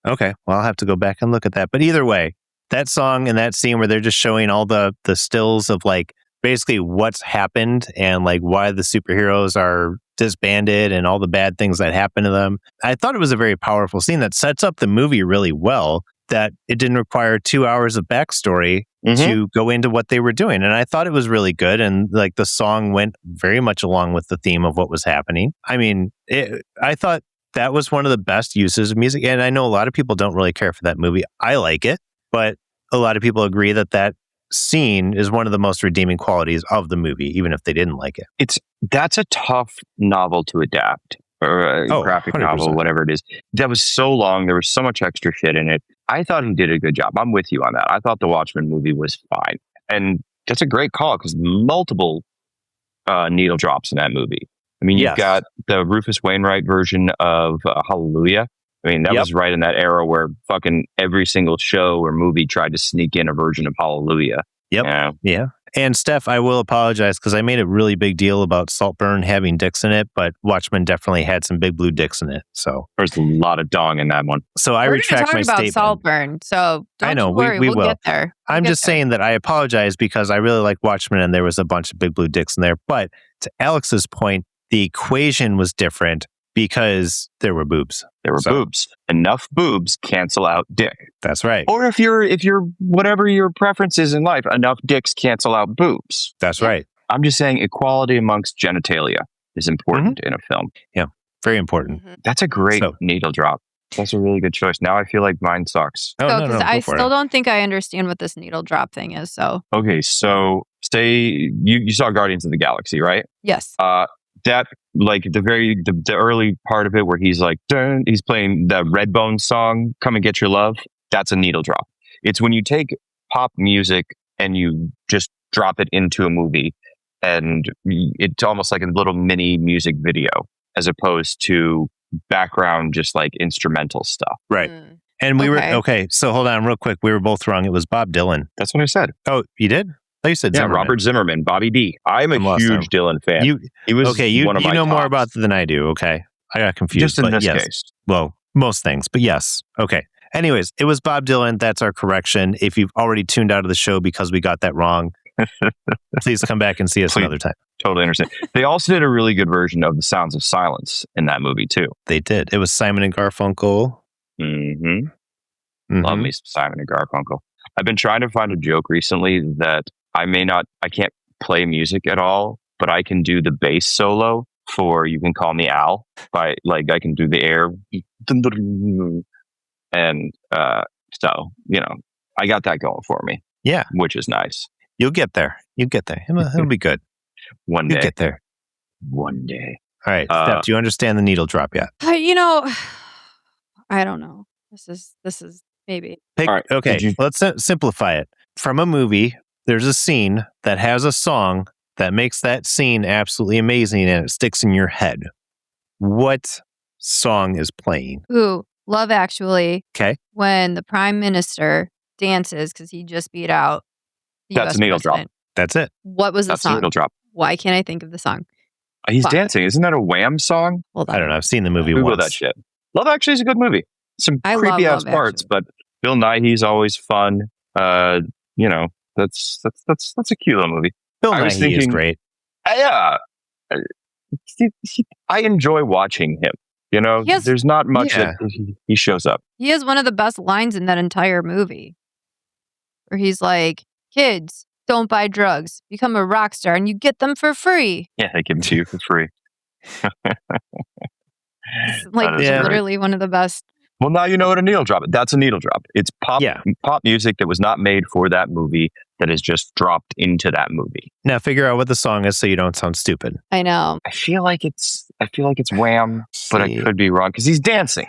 Oh. Okay. Well, I'll have to go back and look at that. But either way, that song and that scene where they're just showing all the stills of like basically what's happened and like why the superheroes are disbanded and all the bad things that happen to them. I thought it was a very powerful scene that sets up the movie really well, that it didn't require 2 hours of backstory to go into what they were doing. And I thought it was really good. And like the song went very much along with the theme of what was happening. I mean, I thought that was one of the best uses of music. And I know a lot of people don't really care for that movie. I like it, but a lot of people agree that scene is one of the most redeeming qualities of the movie, even if they didn't like it. That's a tough novel to adapt, or a graphic 100%. Novel, whatever it is. That was so long. There was so much extra shit in it. I thought he did a good job. I'm with you on that. I thought the Watchmen movie was fine. And that's a great call because multiple needle drops in that movie. I mean, you've got the Rufus Wainwright version of Hallelujah. I mean, that was right in that era where fucking every single show or movie tried to sneak in a version of Hallelujah. Yep. Yeah. And Steph, I will apologize because I made a really big deal about Saltburn having dicks in it, but Watchmen definitely had some big blue dicks in it. So there's a lot of dong in that one. So I retract my statement. Saltburn, so don't I know, worry, we we'll will get there. I'm just saying that I apologize because I really like Watchmen and there was a bunch of big blue dicks in there. But to Alex's point, the equation was different because there were boobs. There were boobs. Enough boobs cancel out dick. That's right. Or if you're whatever your preference is in life, enough dicks cancel out boobs. That's right. I'm just saying equality amongst genitalia is important in a film. Yeah, very important. That's a great needle drop. That's a really good choice. Now I feel like mine sucks. I still don't think I understand what this needle drop thing is. So okay, so you saw Guardians of the Galaxy, right? Yes. That like the early part of it where he's like he's playing the Redbone song, "Come and Get Your Love." That's a needle drop. It's when you take pop music and you just drop it into a movie, and it's almost like a little mini music video as opposed to background, just like instrumental stuff. Right. And we were okay. So hold on real quick. We were both wrong. It was Bob Dylan. That's what I said. Oh, you did? Oh, you said Zimmerman. Robert Zimmerman, Bobby D. I'm a huge Dylan fan. He was one of my know tops. More about it than I do. Okay. I got confused. Just in this case. Well, most things, but yes. Okay. Anyways, it was Bob Dylan. That's our correction. If you've already tuned out of the show because we got that wrong, please come back and see us another time. Totally understand. They also did a really good version of The Sounds of Silence in that movie, too. They did. It was Simon and Garfunkel. Love me some Simon and Garfunkel. I've been trying to find a joke recently that I can't play music at all, but I can do the bass solo for You Can Call Me Al. I can do the air. And so, I got that going for me. Yeah. Which is nice. You'll get there. It'll be good. One day. You'll get there. One day. All right. Steph, do you understand the needle drop yet? I don't know. This is maybe. Okay. Let's simplify it. From a movie, there's a scene that has a song that makes that scene absolutely amazing and it sticks in your head. What song is playing? Ooh, Love Actually. Okay. When the Prime Minister dances because he just beat out the That's US a needle president. drop. That's it. What was the That's song? A needle drop. Why can't I think of the song? He's dancing. Isn't that a Wham song? Hold on. I don't know. I've seen the movie Google once. that shit. Love Actually is a good movie. Some creepy ass parts, but Bill Nighy's always fun. That's a cute little movie. Bill Nighy is great. Yeah. I enjoy watching him. There's not much that he shows up. He has one of the best lines in that entire movie where he's like, kids, don't buy drugs. Become a rock star and you get them for free. Yeah, they give them to you for free. It's literally one of the best. Well, now you know what a needle drop is. That's a needle drop. It's pop music that was not made for that movie that is just dropped into that movie. Now figure out what the song is so you don't sound stupid. I know. I feel like it's Wham, but I could be wrong because he's dancing.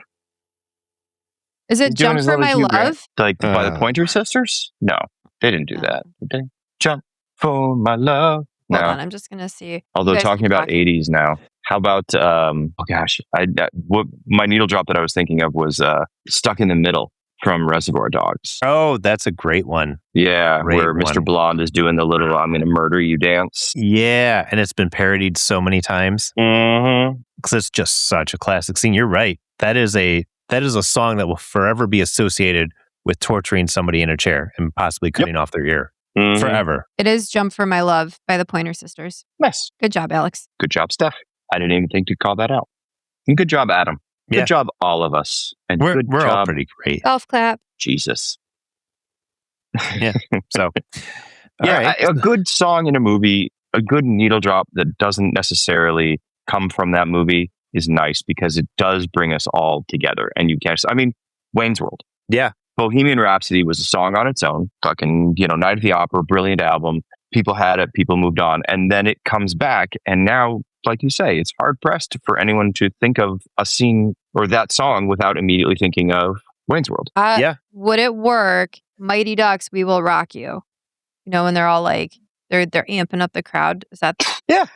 Is it Jump for My Love? By the Pointer Sisters? No, they didn't do that. Did they? Jump for My Love. Hold on, I'm just going to see. Although talking about 80s now, how about, my needle drop that I was thinking of was Stuck in the Middle from Reservoir Dogs. Oh, that's a great one. Yeah, where Mr. Blonde is doing the little I'm going to murder you dance. Yeah, and it's been parodied so many times. Because it's just such a classic scene. You're right. That is a song that will forever be associated with torturing somebody in a chair and possibly cutting off their ear. Forever. It is Jump for My Love by the Pointer Sisters. Nice. Good job, Alex. Good job, Steph. I didn't even think to call that out. And good job, Adam. Good job, all of us. And we're good job, all pretty great. Golf clap. Jesus. Yeah. So, a good song in a movie, a good needle drop that doesn't necessarily come from that movie is nice because it does bring us all together. And you catch, Wayne's World. Yeah. Bohemian Rhapsody was a song on its own. Fucking, Night at the Opera, brilliant album. People had it, people moved on. And then it comes back. And now, like you say, it's hard pressed for anyone to think of a scene or that song without immediately thinking of Wayne's World. Would it work? Mighty Ducks, We Will Rock You. When they're all like, they're amping up the crowd. Is that? Yeah.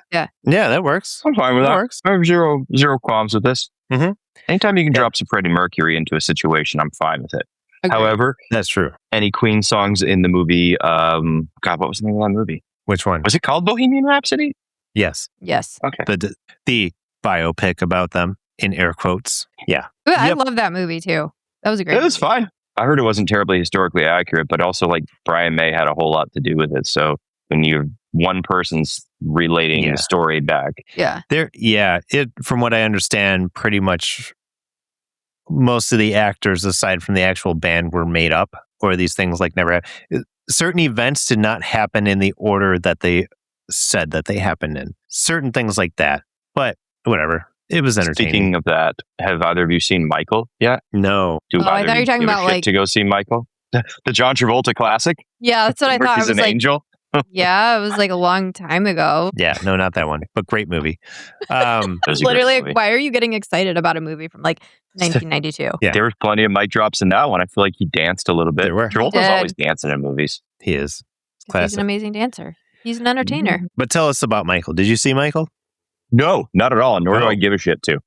That works. I'm fine with that. Works. I have zero qualms with this. Mm-hmm. Anytime you can drop some Freddie Mercury into a situation, I'm fine with it. Agreed. However, that's true. Any Queen songs in the movie? God, what was the name of that movie? Which one? Was it called Bohemian Rhapsody? Yes. Yes. Okay. The biopic about them, in air quotes. Yeah. Ooh, I love that movie too. That was a great It was movie. fine. I heard it wasn't terribly historically accurate, but also like Brian May had a whole lot to do with it. So when you're one person's relating the story back. Yeah. From what I understand, pretty much most of the actors, aside from the actual band, were made up, or these things like never happened. Certain events did not happen in the order that they said that they happened in. Certain things like that. But whatever. It was entertaining. Speaking of that, have either of you seen Michael yet? No. I thought you were talking about like to go see Michael, the John Travolta classic. Yeah, that's what I thought. He's an angel. Yeah, it was like a long time ago. Yeah, no, not that one, but great movie. Literally, like, why are you getting excited about a movie from like 1992? Yeah, there was plenty of mic drops in that one. I feel like he danced a little bit. There were. Travolta's always dancing in movies. He is. He's an amazing dancer. He's an entertainer. Mm-hmm. But tell us about Michael. Did you see Michael? No, not at all. Nor do I give a shit to.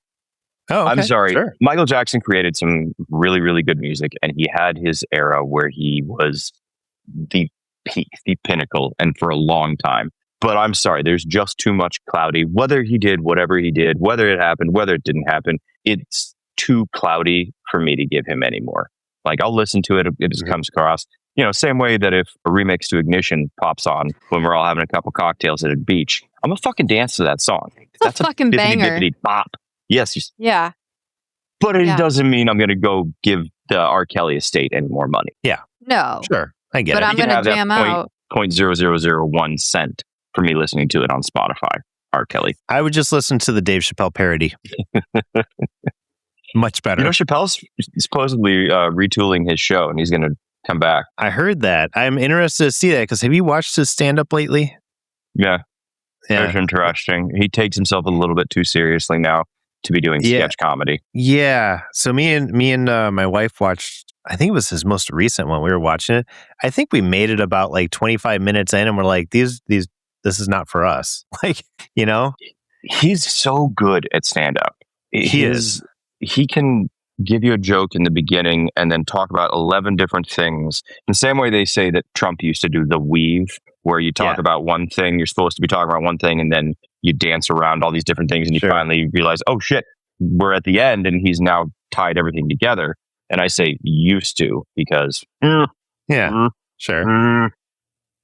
Oh, okay. I'm sorry. Sure. Michael Jackson created some really, really good music, and he had his era where he was the peak, the pinnacle, and for a long time. But I'm sorry, there's just too much cloudy. Whether he did whatever he did, whether it happened, whether it didn't happen, it's too cloudy for me to give him anymore. Like, I'll listen to it. It just comes across, same way that if a remix to Ignition pops on when we're all having a couple cocktails at a beach, I'm gonna fucking dance to that song. That's a fucking banger. Bop. Yes. Yeah. But it doesn't mean I'm going to go give the R. Kelly estate any more money. Yeah. No. Sure. I get it. But I'm going to jam out. 0.0001 cent for me listening to it on Spotify. R. Kelly. I would just listen to the Dave Chappelle parody. Much better. Chappelle's supposedly retooling his show, and he's going to come back. I heard that. I'm interested to see that, because have you watched his stand-up lately? Yeah. That's interesting. He takes himself a little bit too seriously now to be doing sketch comedy. Yeah. So me and my wife watched, I think it was his most recent one. We were watching it. I think we made it about like 25 minutes in, and we're like, this is not for us. Like, He's so good at stand-up. He is. He can give you a joke in the beginning and then talk about 11 different things. In the same way they say that Trump used to do the weave, where you talk about one thing, you're supposed to be talking about one thing, and then you dance around all these different things, and you finally realize, oh shit, we're at the end, and he's now tied everything together. And I say used to, because sure.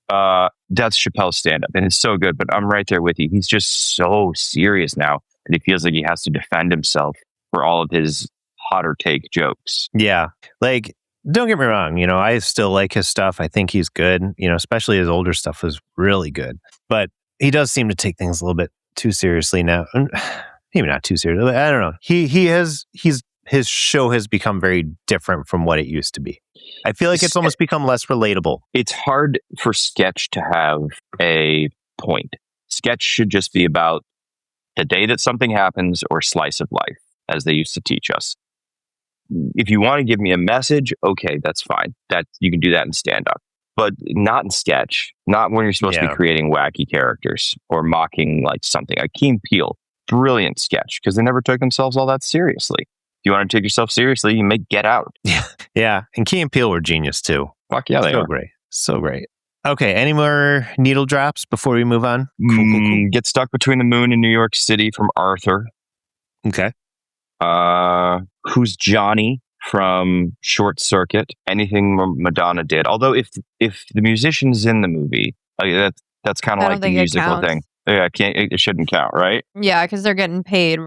That's Chappelle's stand-up, and it's so good, but I'm right there with you. He's just so serious now, and he feels like he has to defend himself for all of his hotter take jokes. Yeah. Like, don't get me wrong, I still like his stuff. I think he's good, especially his older stuff is really good. But he does seem to take things a little bit too seriously now. Maybe not too seriously. I don't know. His show has become very different from what it used to be. I feel like it's almost become less relatable. It's hard for sketch to have a point. Sketch should just be about the day that something happens or slice of life, as they used to teach us. If you want to give me a message, okay, that's fine. That you can do that in stand-up, but not in sketch. Not when you're supposed to be creating wacky characters or mocking like something. Like Key and Peele, brilliant sketch, because they never took themselves all that seriously. If you want to take yourself seriously, you make Get Out. Yeah, and Key and Peele were genius too. Fuck yeah, they are. So great. Okay, any more needle drops before we move on? Cool. Get Stuck Between the Moon and New York City from Arthur. Okay. Who's Johnny from Short Circuit? Anything Madonna did. Although if the musician's in the movie, that's kind of like the musical thing. Yeah, it shouldn't count, right? Yeah, because they're getting paid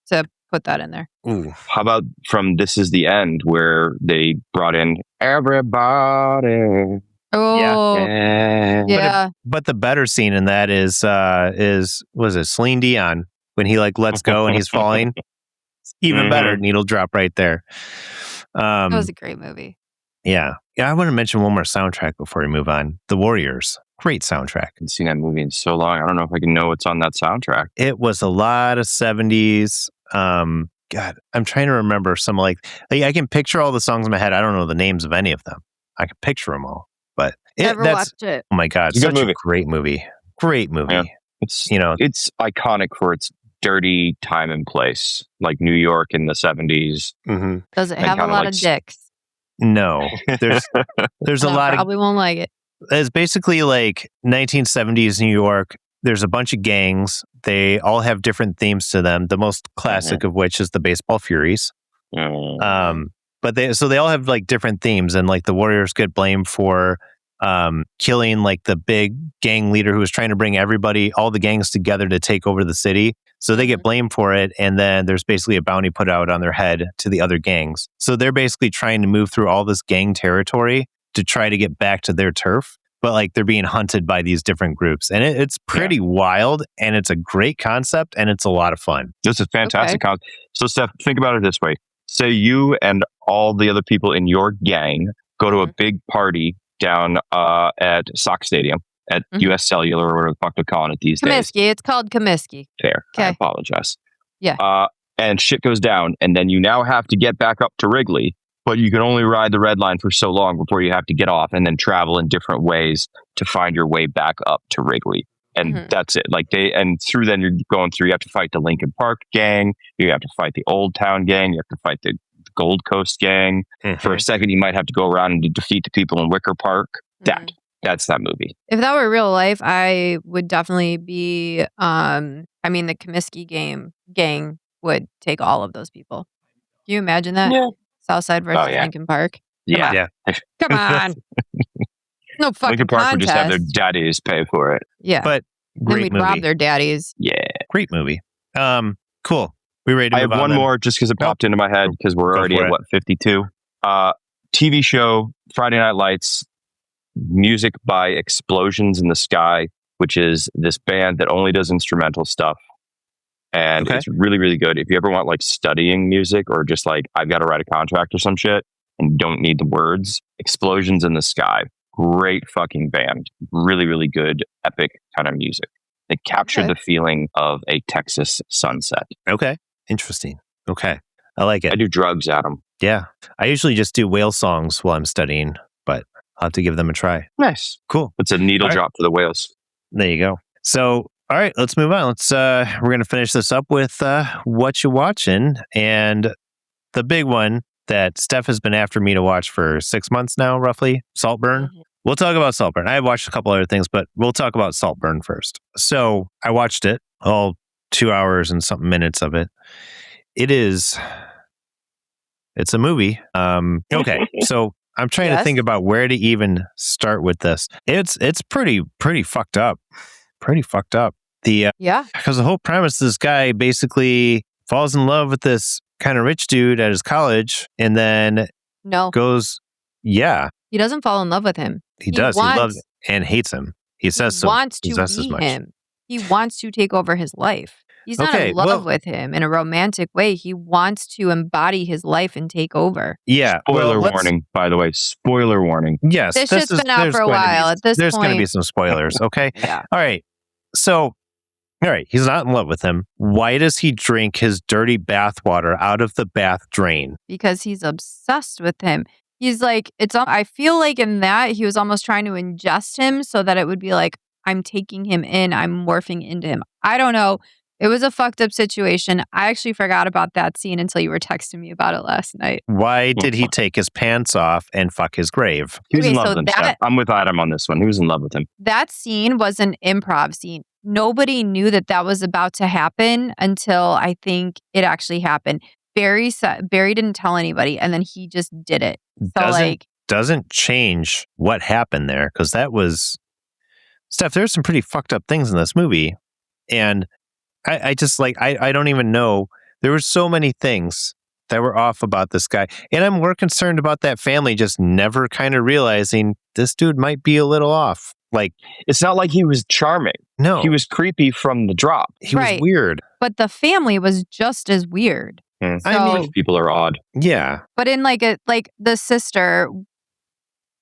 to put that in there. Ooh. How about from This Is the End, where they brought in everybody? Oh, yeah. But the better scene in that is was it Celine Dion when he like lets go and he's falling? Even better needle drop right there. That was a great movie. Yeah. I want to mention one more soundtrack before we move on. The Warriors. Great soundtrack. I haven't seen that movie in so long. I don't know if I can know what's on that soundtrack. It was a lot of 70s. God, I'm trying to remember some like I can picture all the songs in my head. I don't know the names of any of them. I can picture them all. But never watched it. Oh my God, it's such a great movie. Great movie. Yeah. It's iconic for its dirty time and place, like New York in the 70s. Mm-hmm. Does it have a lot of dicks? No, there's a lot of. Probably won't like it. It's basically like 1970s New York. There's a bunch of gangs. They all have different themes to them. The most classic of which is the Baseball Furies. But they all have like different themes, and like the Warriors get blamed for killing like the big gang leader who was trying to bring all the gangs together to take over the city. So they get blamed for it, and then there's basically a bounty put out on their head to the other gangs. So they're basically trying to move through all this gang territory to try to get back to their turf. But like they're being hunted by these different groups, and it's pretty wild, and it's a great concept, and it's a lot of fun. This is fantastic concept. So, Steph, think about it this way: say you and all the other people in your gang go to a big party down at Sox Stadium at U.S. Cellular, or whatever the fuck they're calling it these days. Comiskey. It's called Comiskey. Fair. I apologize. Yeah. And shit goes down, and then you now have to get back up to Wrigley. But you can only ride the red line for so long before you have to get off and then travel in different ways to find your way back up to Wrigley. And that's it. Like through then you're going through, you have to fight the Lincoln Park gang. You have to fight the Old Town gang. You have to fight the Gold Coast gang. For a second, you might have to go around and defeat the people in Wicker Park. That's that movie. If that were real life, I would definitely be, the Comiskey gang would take all of those people. Can you imagine that? Yeah. Southside versus Lincoln Park. Yeah. Come on. No fucking Lincoln Park contest. would just have their daddies pay for it. Yeah. But great then we'd movie. rob their daddies. Yeah. Great movie. Cool. We ready to I have one more just because it popped into my head because we're already at 52. TV show, Friday Night Lights, music by Explosions in the Sky, which is this band that only does instrumental stuff. And it's really, really good. If you ever want like studying music or just like, I've got to write a contract or some shit and don't need the words, Explosions in the Sky. Great fucking band. Really, really good, epic kind of music. They capture the feeling of a Texas sunset. Okay. Interesting. Okay. I like it. I do drugs, Adam. Yeah. I usually just do whale songs while I'm studying, but I'll have to give them a try. Nice. Cool. It's a needle drop for the whales. There you go. So, all right, let's move on. We're going to finish this up with What You Watching, and the big one that Stef has been after me to watch for 6 months now, roughly, Saltburn. We'll talk about Saltburn. I watched a couple other things, but we'll talk about Saltburn first. So I watched it, all 2 hours and something minutes of it. It's a movie. Okay, so I'm trying to think about where to even start with this. It's pretty fucked up. Pretty fucked up. Because the whole premise, this guy basically falls in love with this kind of rich dude at his college, and then goes, he doesn't fall in love with him. He does. He loves and hates him. He says so. Wants to eat him. He wants to take over his life. He's not in love with him in a romantic way. He wants to embody his life and take over. Yeah. Spoiler warning, by the way. Spoiler warning. Yes. This shit's been out for a while. At this point, there's going to be some spoilers. Okay. All right. So, all right. He's not in love with him. Why does he drink his dirty bathwater out of the bath drain? Because he's obsessed with him. He's like, I feel like in that he was almost trying to ingest him so that it would be like, I'm taking him in. I'm morphing into him. I don't know. It was a fucked up situation. I actually forgot about that scene until you were texting me about it last night. Why did he take his pants off and fuck his grave? He was in love with him. I'm with Adam on this one. He was in love with him. That scene was an improv scene. Nobody knew that was about to happen until I think it actually happened. Barry didn't tell anybody, and then he just did it. So doesn't change what happened there, because that was Steph. There's some pretty fucked up things in this movie, and I just I don't even know. There were so many things that were off about this guy, and I'm more concerned about that family just never kind of realizing this dude might be a little off. Like, it's not like he was charming. No, he was creepy from the drop. He was weird, but the family was just as weird. So, I mean, people are odd. Yeah, but in like the sister,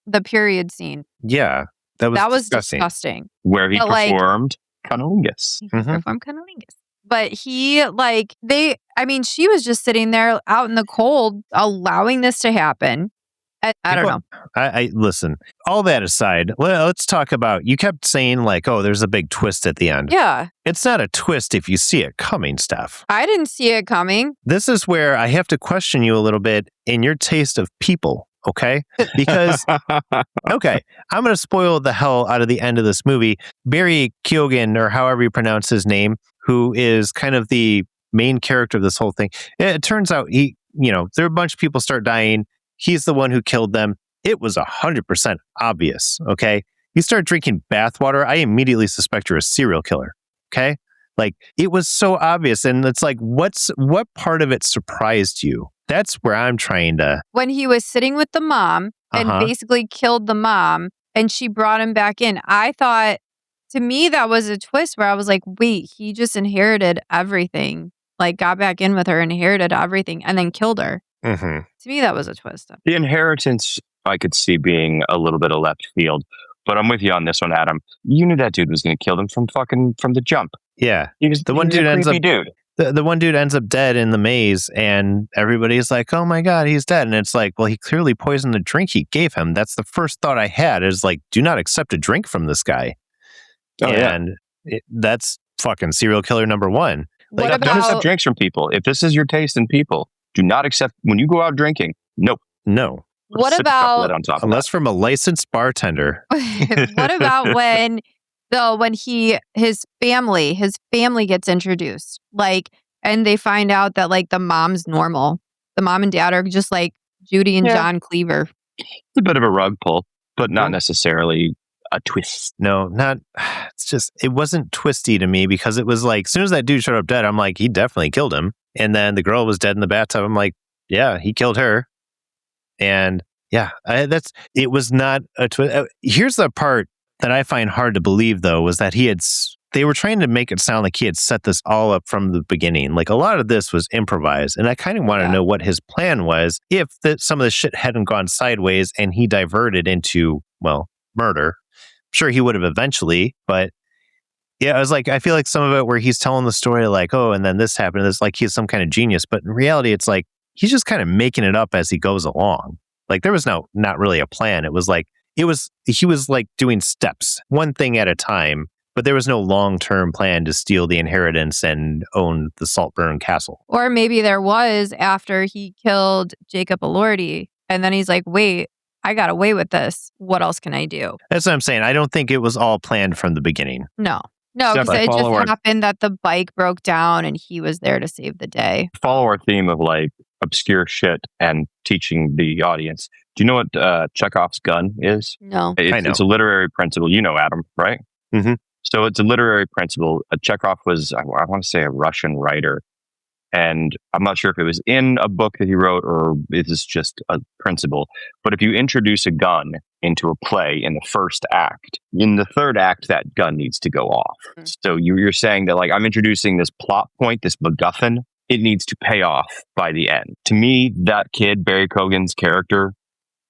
the period scene. Yeah, that was disgusting. Where he performed cunnilingus. Performed cunnilingus. But she was just sitting there out in the cold, allowing this to happen. I don't know. I listen. All that aside, let's talk about. You kept saying like, "Oh, there's a big twist at the end." Yeah, it's not a twist if you see it coming, Steph. I didn't see it coming. This is where I have to question you a little bit in your taste of people. okay? Because, okay, I'm going to spoil the hell out of the end of this movie. Barry Keoghan, or however you pronounce his name, who is kind of the main character of this whole thing. It turns out there are a bunch of people start dying. He's the one who killed them. It was 100% obvious, okay? You start drinking bathwater, I immediately suspect you're a serial killer, okay? Like, it was so obvious. And it's like, what part of it surprised you? That's where I'm trying to... When he was sitting with the mom and basically killed the mom and she brought him back in, I thought, to me, that was a twist where I was like, wait, he just inherited everything. Like, got back in with her, inherited everything, and then killed her. Mm-hmm. To me, that was a twist. The inheritance, I could see being a little bit of left field. But I'm with you on this one, Adam. You knew that dude was going to kill them from the jump. Yeah. He was the one dude ends up dude. The one dude ends up dead in the maze, and everybody's like, oh my God, he's dead. And it's like, well, he clearly poisoned the drink he gave him. That's the first thought I had, is like, do not accept a drink from this guy. Oh, and that's fucking serial killer number one. Like, don't accept drinks from people. If this is your taste in people, do not accept when you go out drinking. Nope. No. What about unless from a licensed bartender? What about when his family gets introduced, like, and they find out that like the mom's normal, the mom and dad are just like Judy and John Cleaver. It's a bit of a rug pull, but not necessarily a twist. No, not. It's just, it wasn't twisty to me, because it was like, as soon as that dude showed up dead, I'm like, he definitely killed him. And then the girl was dead in the bathtub. I'm like, yeah, he killed her. And yeah, it was not a twist. Here's the part that I find hard to believe, though, was that they were trying to make it sound like he had set this all up from the beginning. Like, a lot of this was improvised. And I kind of want to know what his plan was if some of the shit hadn't gone sideways and he diverted into, well, murder. I'm sure he would have eventually, but yeah, I was like, I feel like some of it where he's telling the story like, oh, and then this happened. It's like he's some kind of genius. But in reality, it's like he's just kind of making it up as he goes along. Like, there was not really a plan. It was like, he was like doing steps, one thing at a time, but there was no long-term plan to steal the inheritance and own the Saltburn Castle. Or maybe there was after he killed Jacob Elordi, and then he's like, wait, I got away with this. What else can I do? That's what I'm saying. I don't think it was all planned from the beginning. No, because it just happened that the bike broke down and he was there to save the day. Follow our theme of like obscure shit and teaching the audience. Do you know what Chekhov's gun is? No. I know. It's a literary principle. You know, Adam, right? Mm-hmm. So it's a literary principle. Chekhov was, I want to say, a Russian writer. And I'm not sure if it was in a book that he wrote or it is just a principle. But if you introduce a gun into a play in the first act, in the third act, that gun needs to go off. Mm-hmm. So you're saying that, like, I'm introducing this plot point, this MacGuffin, it needs to pay off by the end. To me, that kid, Barry Keoghan's character,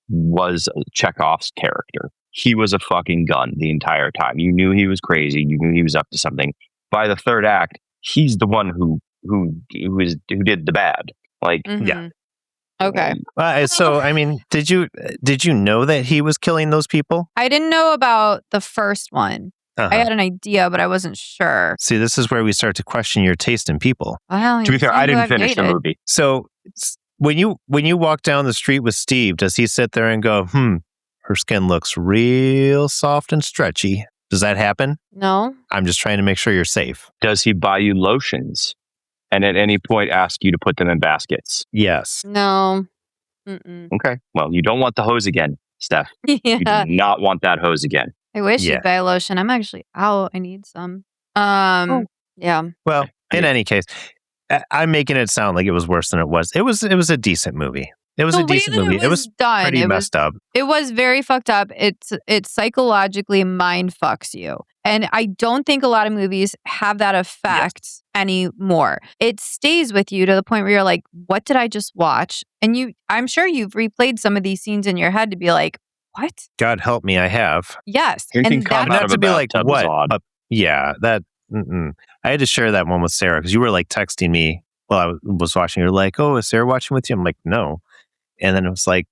was Chekhov's character. He was a fucking gun the entire time. You knew he was crazy. You knew he was up to something. By the third act, he's the one who did the bad. Like, yeah. Okay. So, I mean, did you know that he was killing those people? I didn't know about the first one. I had an idea, but I wasn't sure. See, this is where we start to question your taste in people. To be fair, I didn't finish the movie. So when you walk down the street with Steve, does he sit there and go, her skin looks real soft and stretchy? Does that happen? No. I'm just trying to make sure you're safe. Does he buy you lotions and at any point ask you to put them in baskets? Yes. No. Mm-mm. Okay. Well, you don't want the hose again, Steph. Yeah. You do not want that hose again. I wish you'd buy lotion. I'm actually out. I need some. Yeah. Well, in any case, I'm making it sound like it was worse than it was. It was a decent movie. It was a decent movie. It was done. Pretty messed up. It was very fucked up. It psychologically mind fucks you. And I don't think a lot of movies have that effect anymore. It stays with you to the point where you're like, what did I just watch? And I'm sure you've replayed some of these scenes in your head to be like, what? God help me, I have. Yes. And not to be like, what? Yeah, that. I had to share that one with Sarah because you were like texting me while I was watching. You're like, oh, is Sarah watching with you? I'm like, no. And then it was like,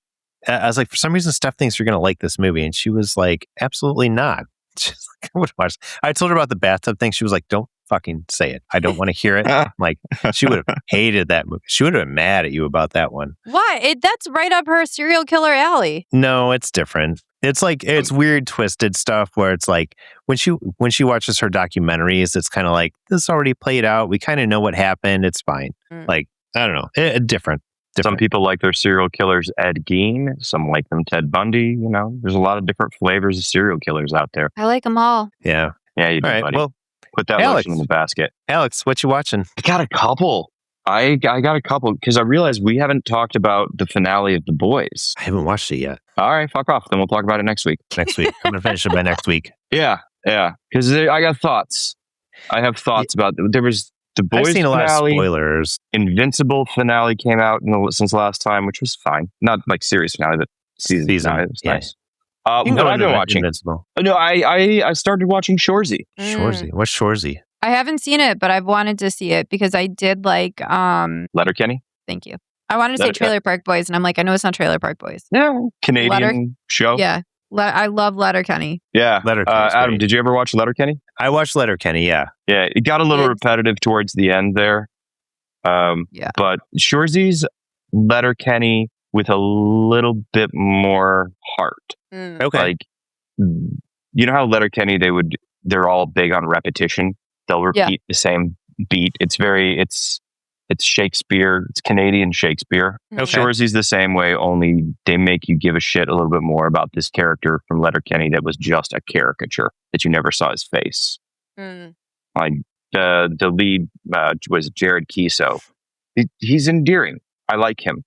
I was like, for some reason, Steph thinks you're going to like this movie. And she was like, absolutely not. She's like, I would watch. I told her about the bathtub thing. She was like, don't fucking say it. I don't want to hear it. Like, she would have hated that movie. She would have been mad at you about that one. Why? That's right up her serial killer alley. No, it's different. It's like, it's weird, twisted stuff where it's like, when she watches her documentaries, it's kind of like, this already played out. We kind of know what happened. It's fine. Like, I don't know. Different. Some people like their serial killers Ed Gein. Some like them Ted Bundy. You know, there's a lot of different flavors of serial killers out there. I like them all. Yeah. Yeah, you do, All right, buddy. well, put that Alex. lotion in the basket. Alex, what you watching? I got a couple. I got a couple because I realized we haven't talked about the finale of The Boys. I haven't watched it yet. All right, fuck off. Then we'll talk about it next week. Next week. I'm going to finish it by next week. Yeah. Because I got thoughts. I have thoughts about there was The Boys I've seen a lot of finale. spoilers. Invincible finale came out since last time, which was fine. Not like series finale, but season finale. It was nice. You can What go I've been into watching. Invincible. No, I started watching Shoresy. Shoresy. What's Shoresy? I haven't seen it, but I've wanted to see it because I did like Letterkenny. Thank you. I wanted to say Trailer Park Boys, and I'm like, I know it's not Trailer Park Boys. Yeah, Canadian show. Yeah, I love Letterkenny. Yeah, Letterkenny's Adam, great. did you ever watch Letterkenny? I watched Letterkenny, yeah. Yeah, it got a little repetitive towards the end there. Yeah. But Shoresy's Letterkenny with a little bit more heart. Okay. Like, you know how Letterkenny, they're all big on repetition. They'll repeat the same beat. It's Shakespeare. It's Canadian Shakespeare. Okay. Shoresy's the same way, only they make you give a shit a little bit more about this character from Letterkenny that was just a caricature that you never saw his face. Like the lead was Jared Keeso. He's endearing. I like him.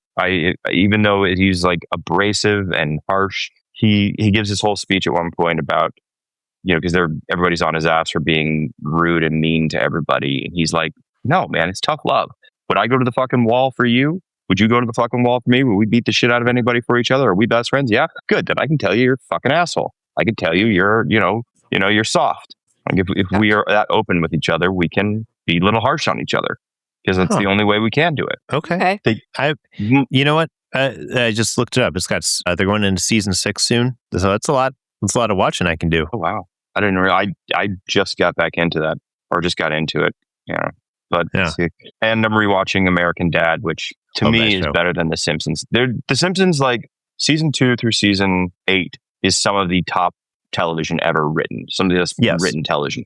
Even though he's like abrasive and harsh, he gives his whole speech at one point about, because everybody's on his ass for being rude and mean to everybody. And he's like, no, man, it's tough love. Would I go to the fucking wall for you? Would you go to the fucking wall for me? Would we beat the shit out of anybody for each other? Are we best friends? Yeah, good. Then I can tell you you're a fucking asshole. I can tell you you're soft. Like if we are that open with each other, we can be a little harsh on each other because that's the only way we can do it. Okay. You know what? I just looked it up. It's got they're going into season 6 soon, so that's a lot. It's a lot of watching I can do. Oh wow! I didn't realize. I just got back into that, or just got into it. Yeah. But and I'm rewatching American Dad, which to me is better than The Simpsons. The Simpsons, like season 2 through season 8, is some of the top television ever written. Some of the best written television.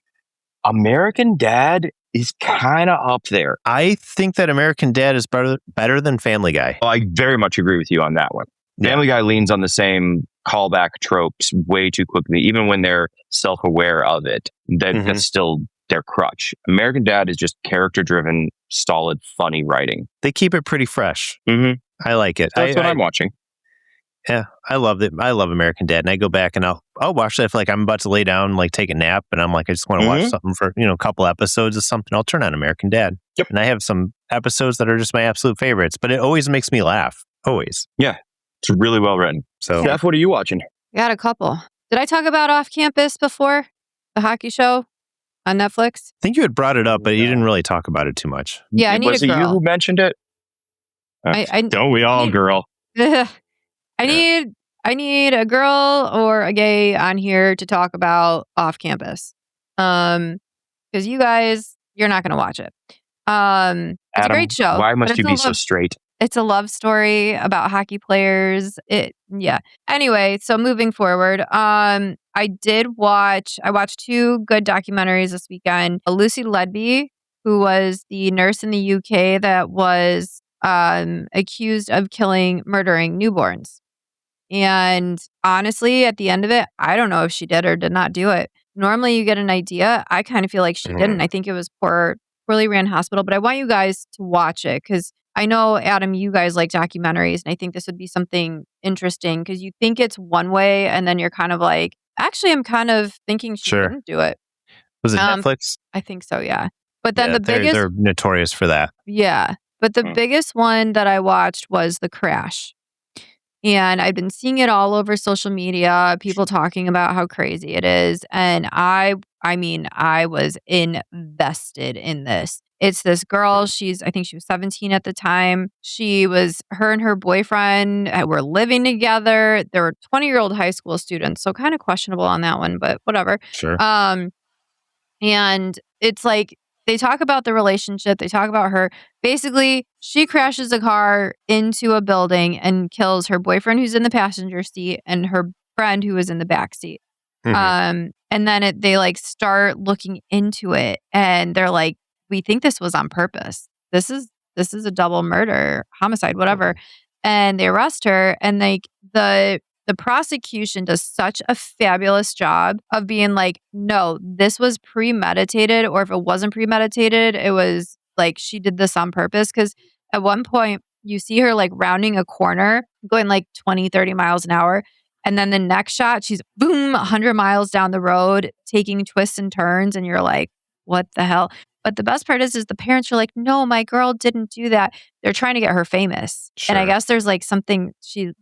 American Dad is kind of up there. I think that American Dad is better than Family Guy. Well, I very much agree with you on that one. Family Guy leans on the same callback tropes way too quickly, even when they're self-aware of it. That's still their crutch. American Dad is just character-driven, solid, funny writing. They keep it pretty fresh. I like it. So that's what I'm watching. Yeah, I love it. I love American Dad, and I go back and I'll watch that if like I'm about to lay down, like take a nap, and I'm like I just want to watch something for a couple episodes of something. I'll turn on American Dad, and I have some episodes that are just my absolute favorites. But it always makes me laugh. Always. Yeah, it's really well written. So, Steph, what are you watching? Got a couple. Did I talk about Off Campus before? The hockey show on Netflix? I think you had brought it up, but you didn't really talk about it too much. Yeah, I need Was a girl. it you who mentioned it? Don't we all, girl? I need a girl or a gay on here to talk about Off Campus. Because you guys, you're not going to watch it. It's Adam, a great show. Why must you be so straight? It's a love story about hockey players. Anyway, so moving forward, I watched 2 good documentaries this weekend. Lucy Ledby, who was the nurse in the UK that was accused of murdering newborns. And honestly, at the end of it, I don't know if she did or did not do it. Normally you get an idea. I kind of feel like she didn't. I think it was poorly ran hospital, but I want you guys to watch it because I know, Adam, you guys like documentaries, and I think this would be something interesting because you think it's one way and then you're kind of like, actually, I'm kind of thinking she didn't do it. Was it Netflix? I think so, yeah. But then they're notorious for that. Yeah. But the biggest one that I watched was The Crash. And I've been seeing it all over social media, people talking about how crazy it is. And I was invested in this. It's this girl. I think she was 17 at the time. Her and her boyfriend were living together. They were 20-year-old high school students. So kind of questionable on that one, but whatever. Sure. And it's like, they talk about the relationship. They talk about her. Basically, she crashes a car into a building and kills her boyfriend who's in the passenger seat and her friend who was in the back seat. And then they like start looking into it and they're like, we think this was on purpose. This is a double murder, homicide, whatever. And they arrest her and like the prosecution does such a fabulous job of being like, no, this was premeditated, or if it wasn't premeditated, it was like she did this on purpose. Because at one point, you see her like rounding a corner, going like 20, 30 miles an hour. And then the next shot, she's boom, 100 miles down the road, taking twists and turns. And you're like, what the hell? But the best part is the parents are like, no, my girl didn't do that. They're trying to get her famous. Sure. And I guess there's like something,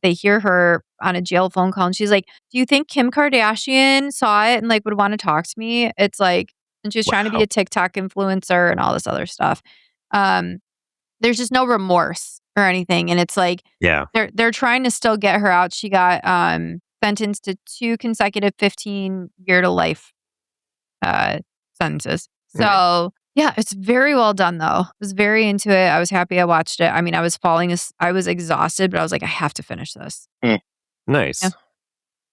they hear her on a jail phone call and she's like, do you think Kim Kardashian saw it and like would want to talk to me? It's like, and she's trying to be a TikTok influencer and all this other stuff. There's just no remorse or anything. And it's like, they're trying to still get her out. She got sentenced to 2 consecutive 15-year to life sentences. So yeah, it's very well done though. I was very into it. I was happy I watched it. I mean, I was exhausted, but I was like, I have to finish this. Nice. Yeah.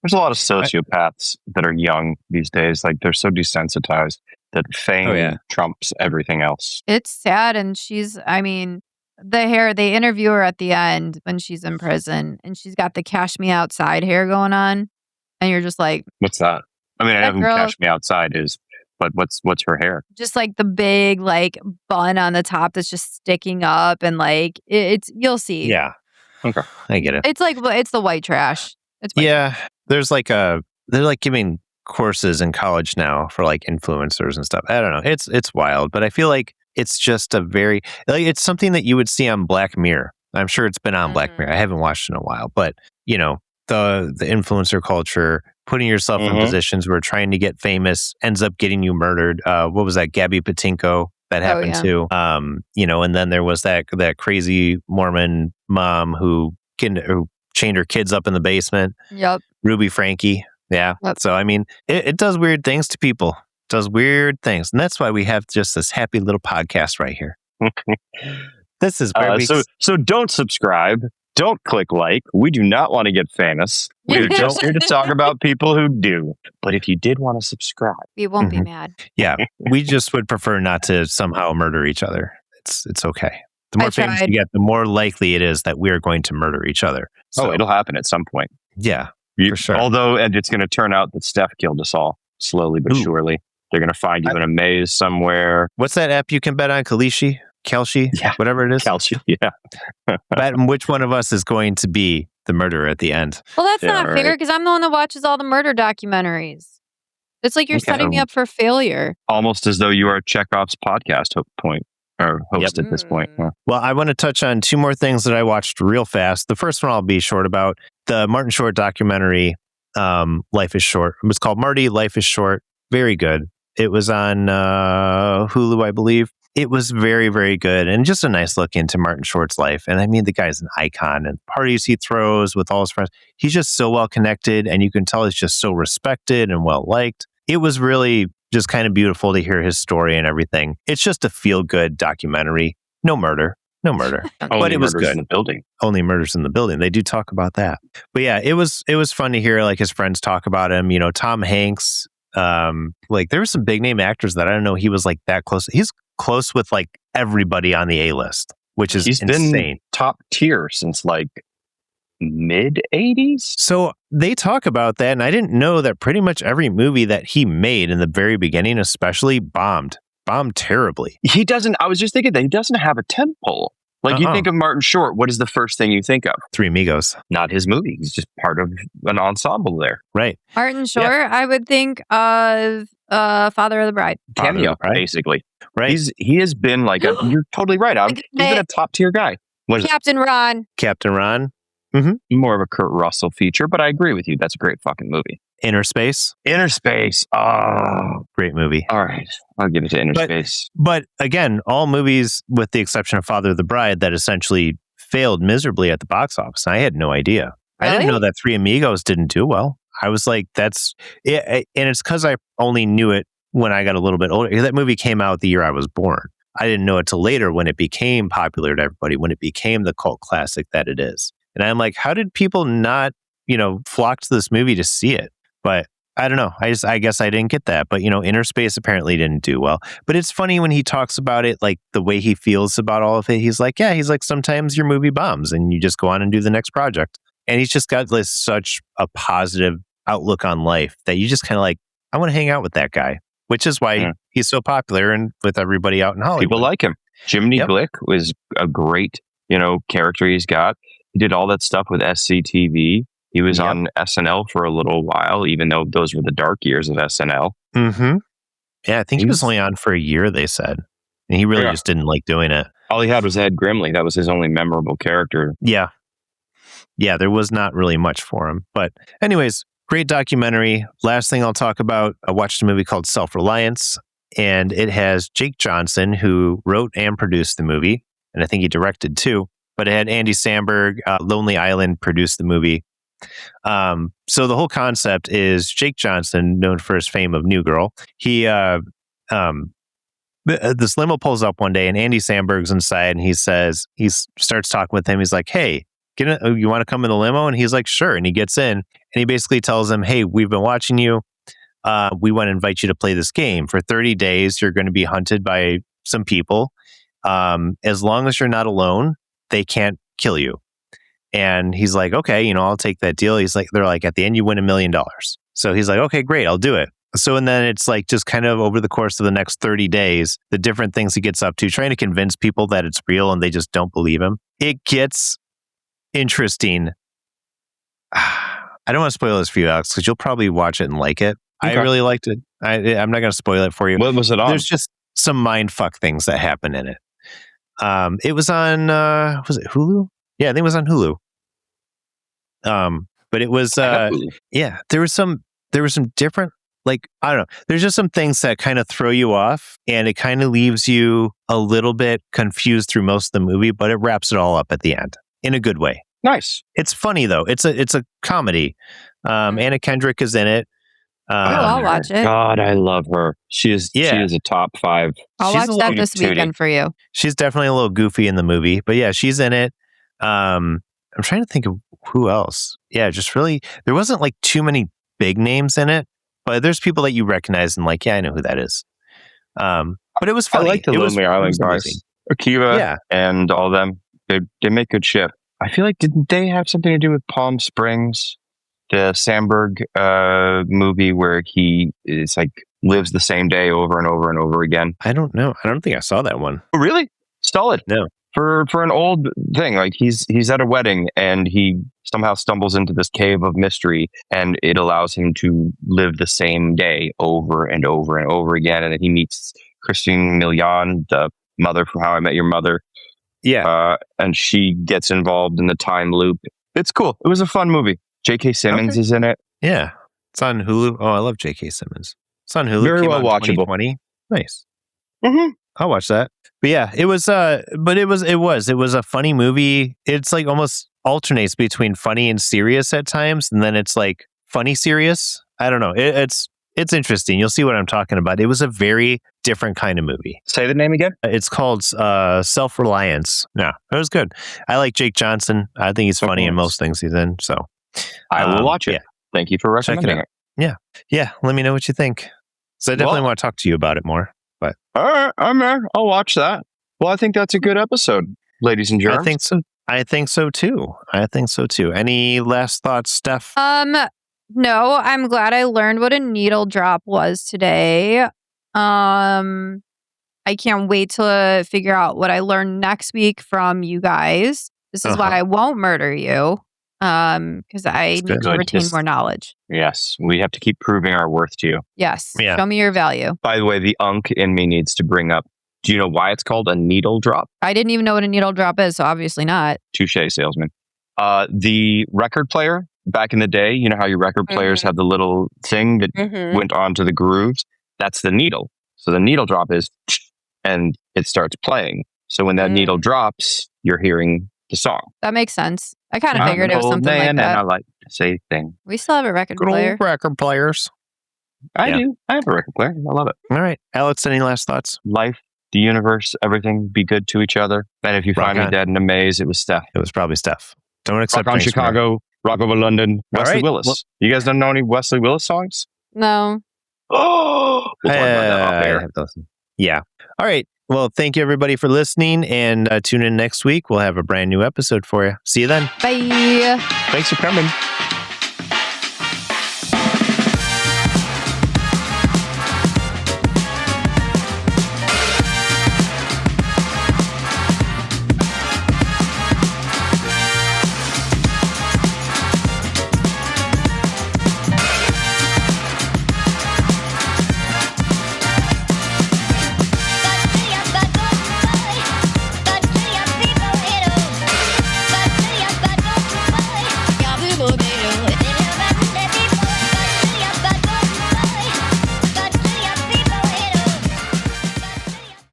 There's a lot of sociopaths that are young these days. Like they're so desensitized that fame trumps everything else. It's sad. And they interview her at the end when she's in prison and she's got the cash me outside hair going on. And you're just like, what's that? I mean, I know who Cash Me Outside is, but what's her hair? Just like the big like bun on the top that's just sticking up and like it's you'll see. Yeah. Okay. I get it. It's like it's the white trash. It's white trash. There's like they're like giving courses in college now for like influencers and stuff. I don't know. It's wild, but I feel like it's just it's something that you would see on Black Mirror. I'm sure it's been on Black Mirror. I haven't watched it in a while, but you know, the influencer culture, putting yourself in positions where trying to get famous ends up getting you murdered. What was that? Gabby Patinko that happened to. You know, and then there was that crazy Mormon mom who chained her kids up in the basement. Yep. Ruby Frankie. Yeah. Yep. So I mean, it does weird things to people. It does weird things, and that's why we have just this happy little podcast right here. This is where so don't subscribe. Don't click like. We do not want to get famous. We're just here to talk about people who do. But if you did want to subscribe, we won't be mad. Yeah, we just would prefer not to somehow murder each other. It's okay. The more famous you get, the more likely it is that we are going to murder each other. So, it'll happen at some point. Yeah, for sure. Although, and it's going to turn out that Stef killed us all, slowly but surely. They're going to find you in a maze somewhere. What's that app you can bet on? Kelshi? Yeah. Whatever it is. Kelshi, yeah. Bet which one of us is going to be the murderer at the end. Well, that's not fair because I'm the one that watches all the murder documentaries. It's like you're setting me up for failure. Almost as though you are Chekhov's podcast host at this point. Huh? Well, I want to touch on 2 more things that I watched real fast. The first one I'll be short about. The Martin Short documentary, Life is Short. It was called Marty, Life is Short. Very good. It was on Hulu, I believe. It was very, very good and just a nice look into Martin Short's life. And I mean, the guy's an icon and parties he throws with all his friends. He's just so well connected and you can tell he's just so respected and well liked. It was really just kind of beautiful to hear his story and everything. It's just a feel good documentary. No murder. But it was good. In the building. Only murders in the building. They do talk about that. But yeah, it was fun to hear like his friends talk about him. You know, Tom Hanks. Like there were some big name actors that I don't know he was like that close. He's close with like everybody on the A-list, which is insane. Been top tier since like mid 80s. So they talk about that, and I didn't know that pretty much every movie that he made in the very beginning, especially bombed terribly. He doesn't. I was just thinking that he doesn't have a tentpole. Like you think of Martin Short, what is the first thing you think of? Three Amigos. Not his movie. He's just part of an ensemble there. Right. Martin Short, I would think of Father of the Bride. Cameo, basically. Right. He has been like you're totally right. He's been a top tier guy. Captain Ron. Mm-hmm. More of a Kurt Russell feature, but I agree with you. That's a great fucking movie. Inner Space. Oh, great movie. All right. I'll give it to Inner Space. But again, all movies, with the exception of Father of the Bride, that essentially failed miserably at the box office. I had no idea. Really? I didn't know that Three Amigos didn't do well. I was like, that's it. And it's because I only knew it when I got a little bit older. That movie came out the year I was born. I didn't know it till later when it became popular to everybody, when it became the cult classic that it is. And I'm like, how did people not, flock to this movie to see it? But I don't know. I guess I didn't get that. But, Inner Space apparently didn't do well. But it's funny when he talks about it, like the way he feels about all of it. He's like, sometimes your movie bombs and you just go on and do the next project. And he's just got such a positive outlook on life that you just kind of like, I want to hang out with that guy, which is why he's so popular and with everybody out in Hollywood. People like him. Jiminy Glick was a great, character he's got. He did all that stuff with SCTV. He was on SNL for a little while, even though those were the dark years of SNL. Mm-hmm. Yeah, I think he was only on for a year, they said. And he really just didn't like doing it. All he had was Ed Grimley. That was his only memorable character. Yeah. Yeah, there was not really much for him. But anyways, great documentary. Last thing I'll talk about, I watched a movie called Self-Reliance, and it has Jake Johnson, who wrote and produced the movie, and I think he directed too. But it had Andy Samberg, Lonely Island produced the movie. So the whole concept is Jake Johnson, known for his fame of New Girl. He, this limo pulls up one day and Andy Samberg's inside and he starts talking with him. He's like, hey, you want to come in the limo? And he's like, sure. And he gets in and he basically tells him, hey, we've been watching you. We want to invite you to play this game. For 30 days, you're going to be hunted by some people. As long as you're not alone, they can't kill you. And he's like, okay, I'll take that deal. They're like, at the end, you win $1 million. So he's like, okay, great, I'll do it. So, and then it's like just kind of over the course of the next 30 days, the different things he gets up to, trying to convince people that it's real and they just don't believe him. It gets interesting. I don't want to spoil this for you, Alex, because you'll probably watch it and like it. Okay. I really liked it. I'm not going to spoil it for you. What was it on? There's just some mind fuck things that happen in it. It was on, was it Hulu? Yeah, I think it was on Hulu. But it was, yeah, there were some different, like, I don't know. There's just some things that kind of throw you off and it kind of leaves you a little bit confused through most of the movie, but it wraps it all up at the end in a good way. Nice. It's funny though. It's a comedy. Anna Kendrick is in it. I'll watch it. God, I love her. She is a top 5. I'll watch that this weekend for you. She's definitely a little goofy in the movie, but yeah, she's in it. I'm trying to think of who else. Yeah, just really, there wasn't like too many big names in it, but there's people that you recognize and like, yeah, I know who that is. But it was funny. I like the Lonely Island guys. Akiva and all them. They make good shit. I feel like, didn't they have something to do with Palm Springs? The Samberg movie where he is like lives the same day over and over and over again. I don't know. I don't think I saw that one. Oh, really? Solid. No. For an old thing, like he's at a wedding and he somehow stumbles into this cave of mystery and it allows him to live the same day over and over and over again. And then he meets Christine Milian, the mother from How I Met Your Mother. Yeah. And she gets involved in the time loop. It's cool. It was a fun movie. J.K. Simmons is in it. Yeah. It's on Hulu. Oh, I love J.K. Simmons. It's on Hulu. Very well watchable. 2020. Nice. Mm-hmm. I'll watch that. But yeah, it was a funny movie. It's like almost alternates between funny and serious at times. And then it's like funny serious. I don't know. It's interesting. You'll see what I'm talking about. It was a very different kind of movie. Say the name again. It's called Self-Reliance. Yeah, it was good. I like Jake Johnson. I think he's funny in most things he's in. So I will watch it. Yeah. Thank you for recommending it. Yeah. Yeah. Let me know what you think. So I definitely want to talk to you about it more. But all right, I'm there. I'll watch that. Well, I think that's a good episode, ladies and gentlemen. I think so too. Any last thoughts, Stef? No, I'm glad I learned what a needle drop was today. I can't wait to figure out what I learn next week from you guys. This is why I won't murder you. Because I need to retain more knowledge. Yes, we have to keep proving our worth to you. Yes, show me your value. By the way, the unk in me needs to bring up, do you know why it's called a needle drop? I didn't even know what a needle drop is, so obviously not. Touche, salesman. The record player, back in the day, you know how your record players had the little thing that went onto the grooves? That's the needle. So the needle drop is, and it starts playing. So when that needle drops, you're hearing the song. That makes sense. I kind of figured it was something like that. And I like to say things. We still have a record player. Record players. I do. I have a record player. I love it. All right. Alex, any last thoughts? Life, the universe, everything, be good to each other. And if you find me dead in a maze, it was Stef. It was probably Stef. Don't accept Rock on Chicago, Rock over London, Wesley Willis. Well, you guys don't know any Wesley Willis songs? No. Oh! We'll talk about that off air. Yeah. All right. Well, thank you everybody for listening, and tune in next week. We'll have a brand new episode for you. See you then. Bye. Thanks for coming.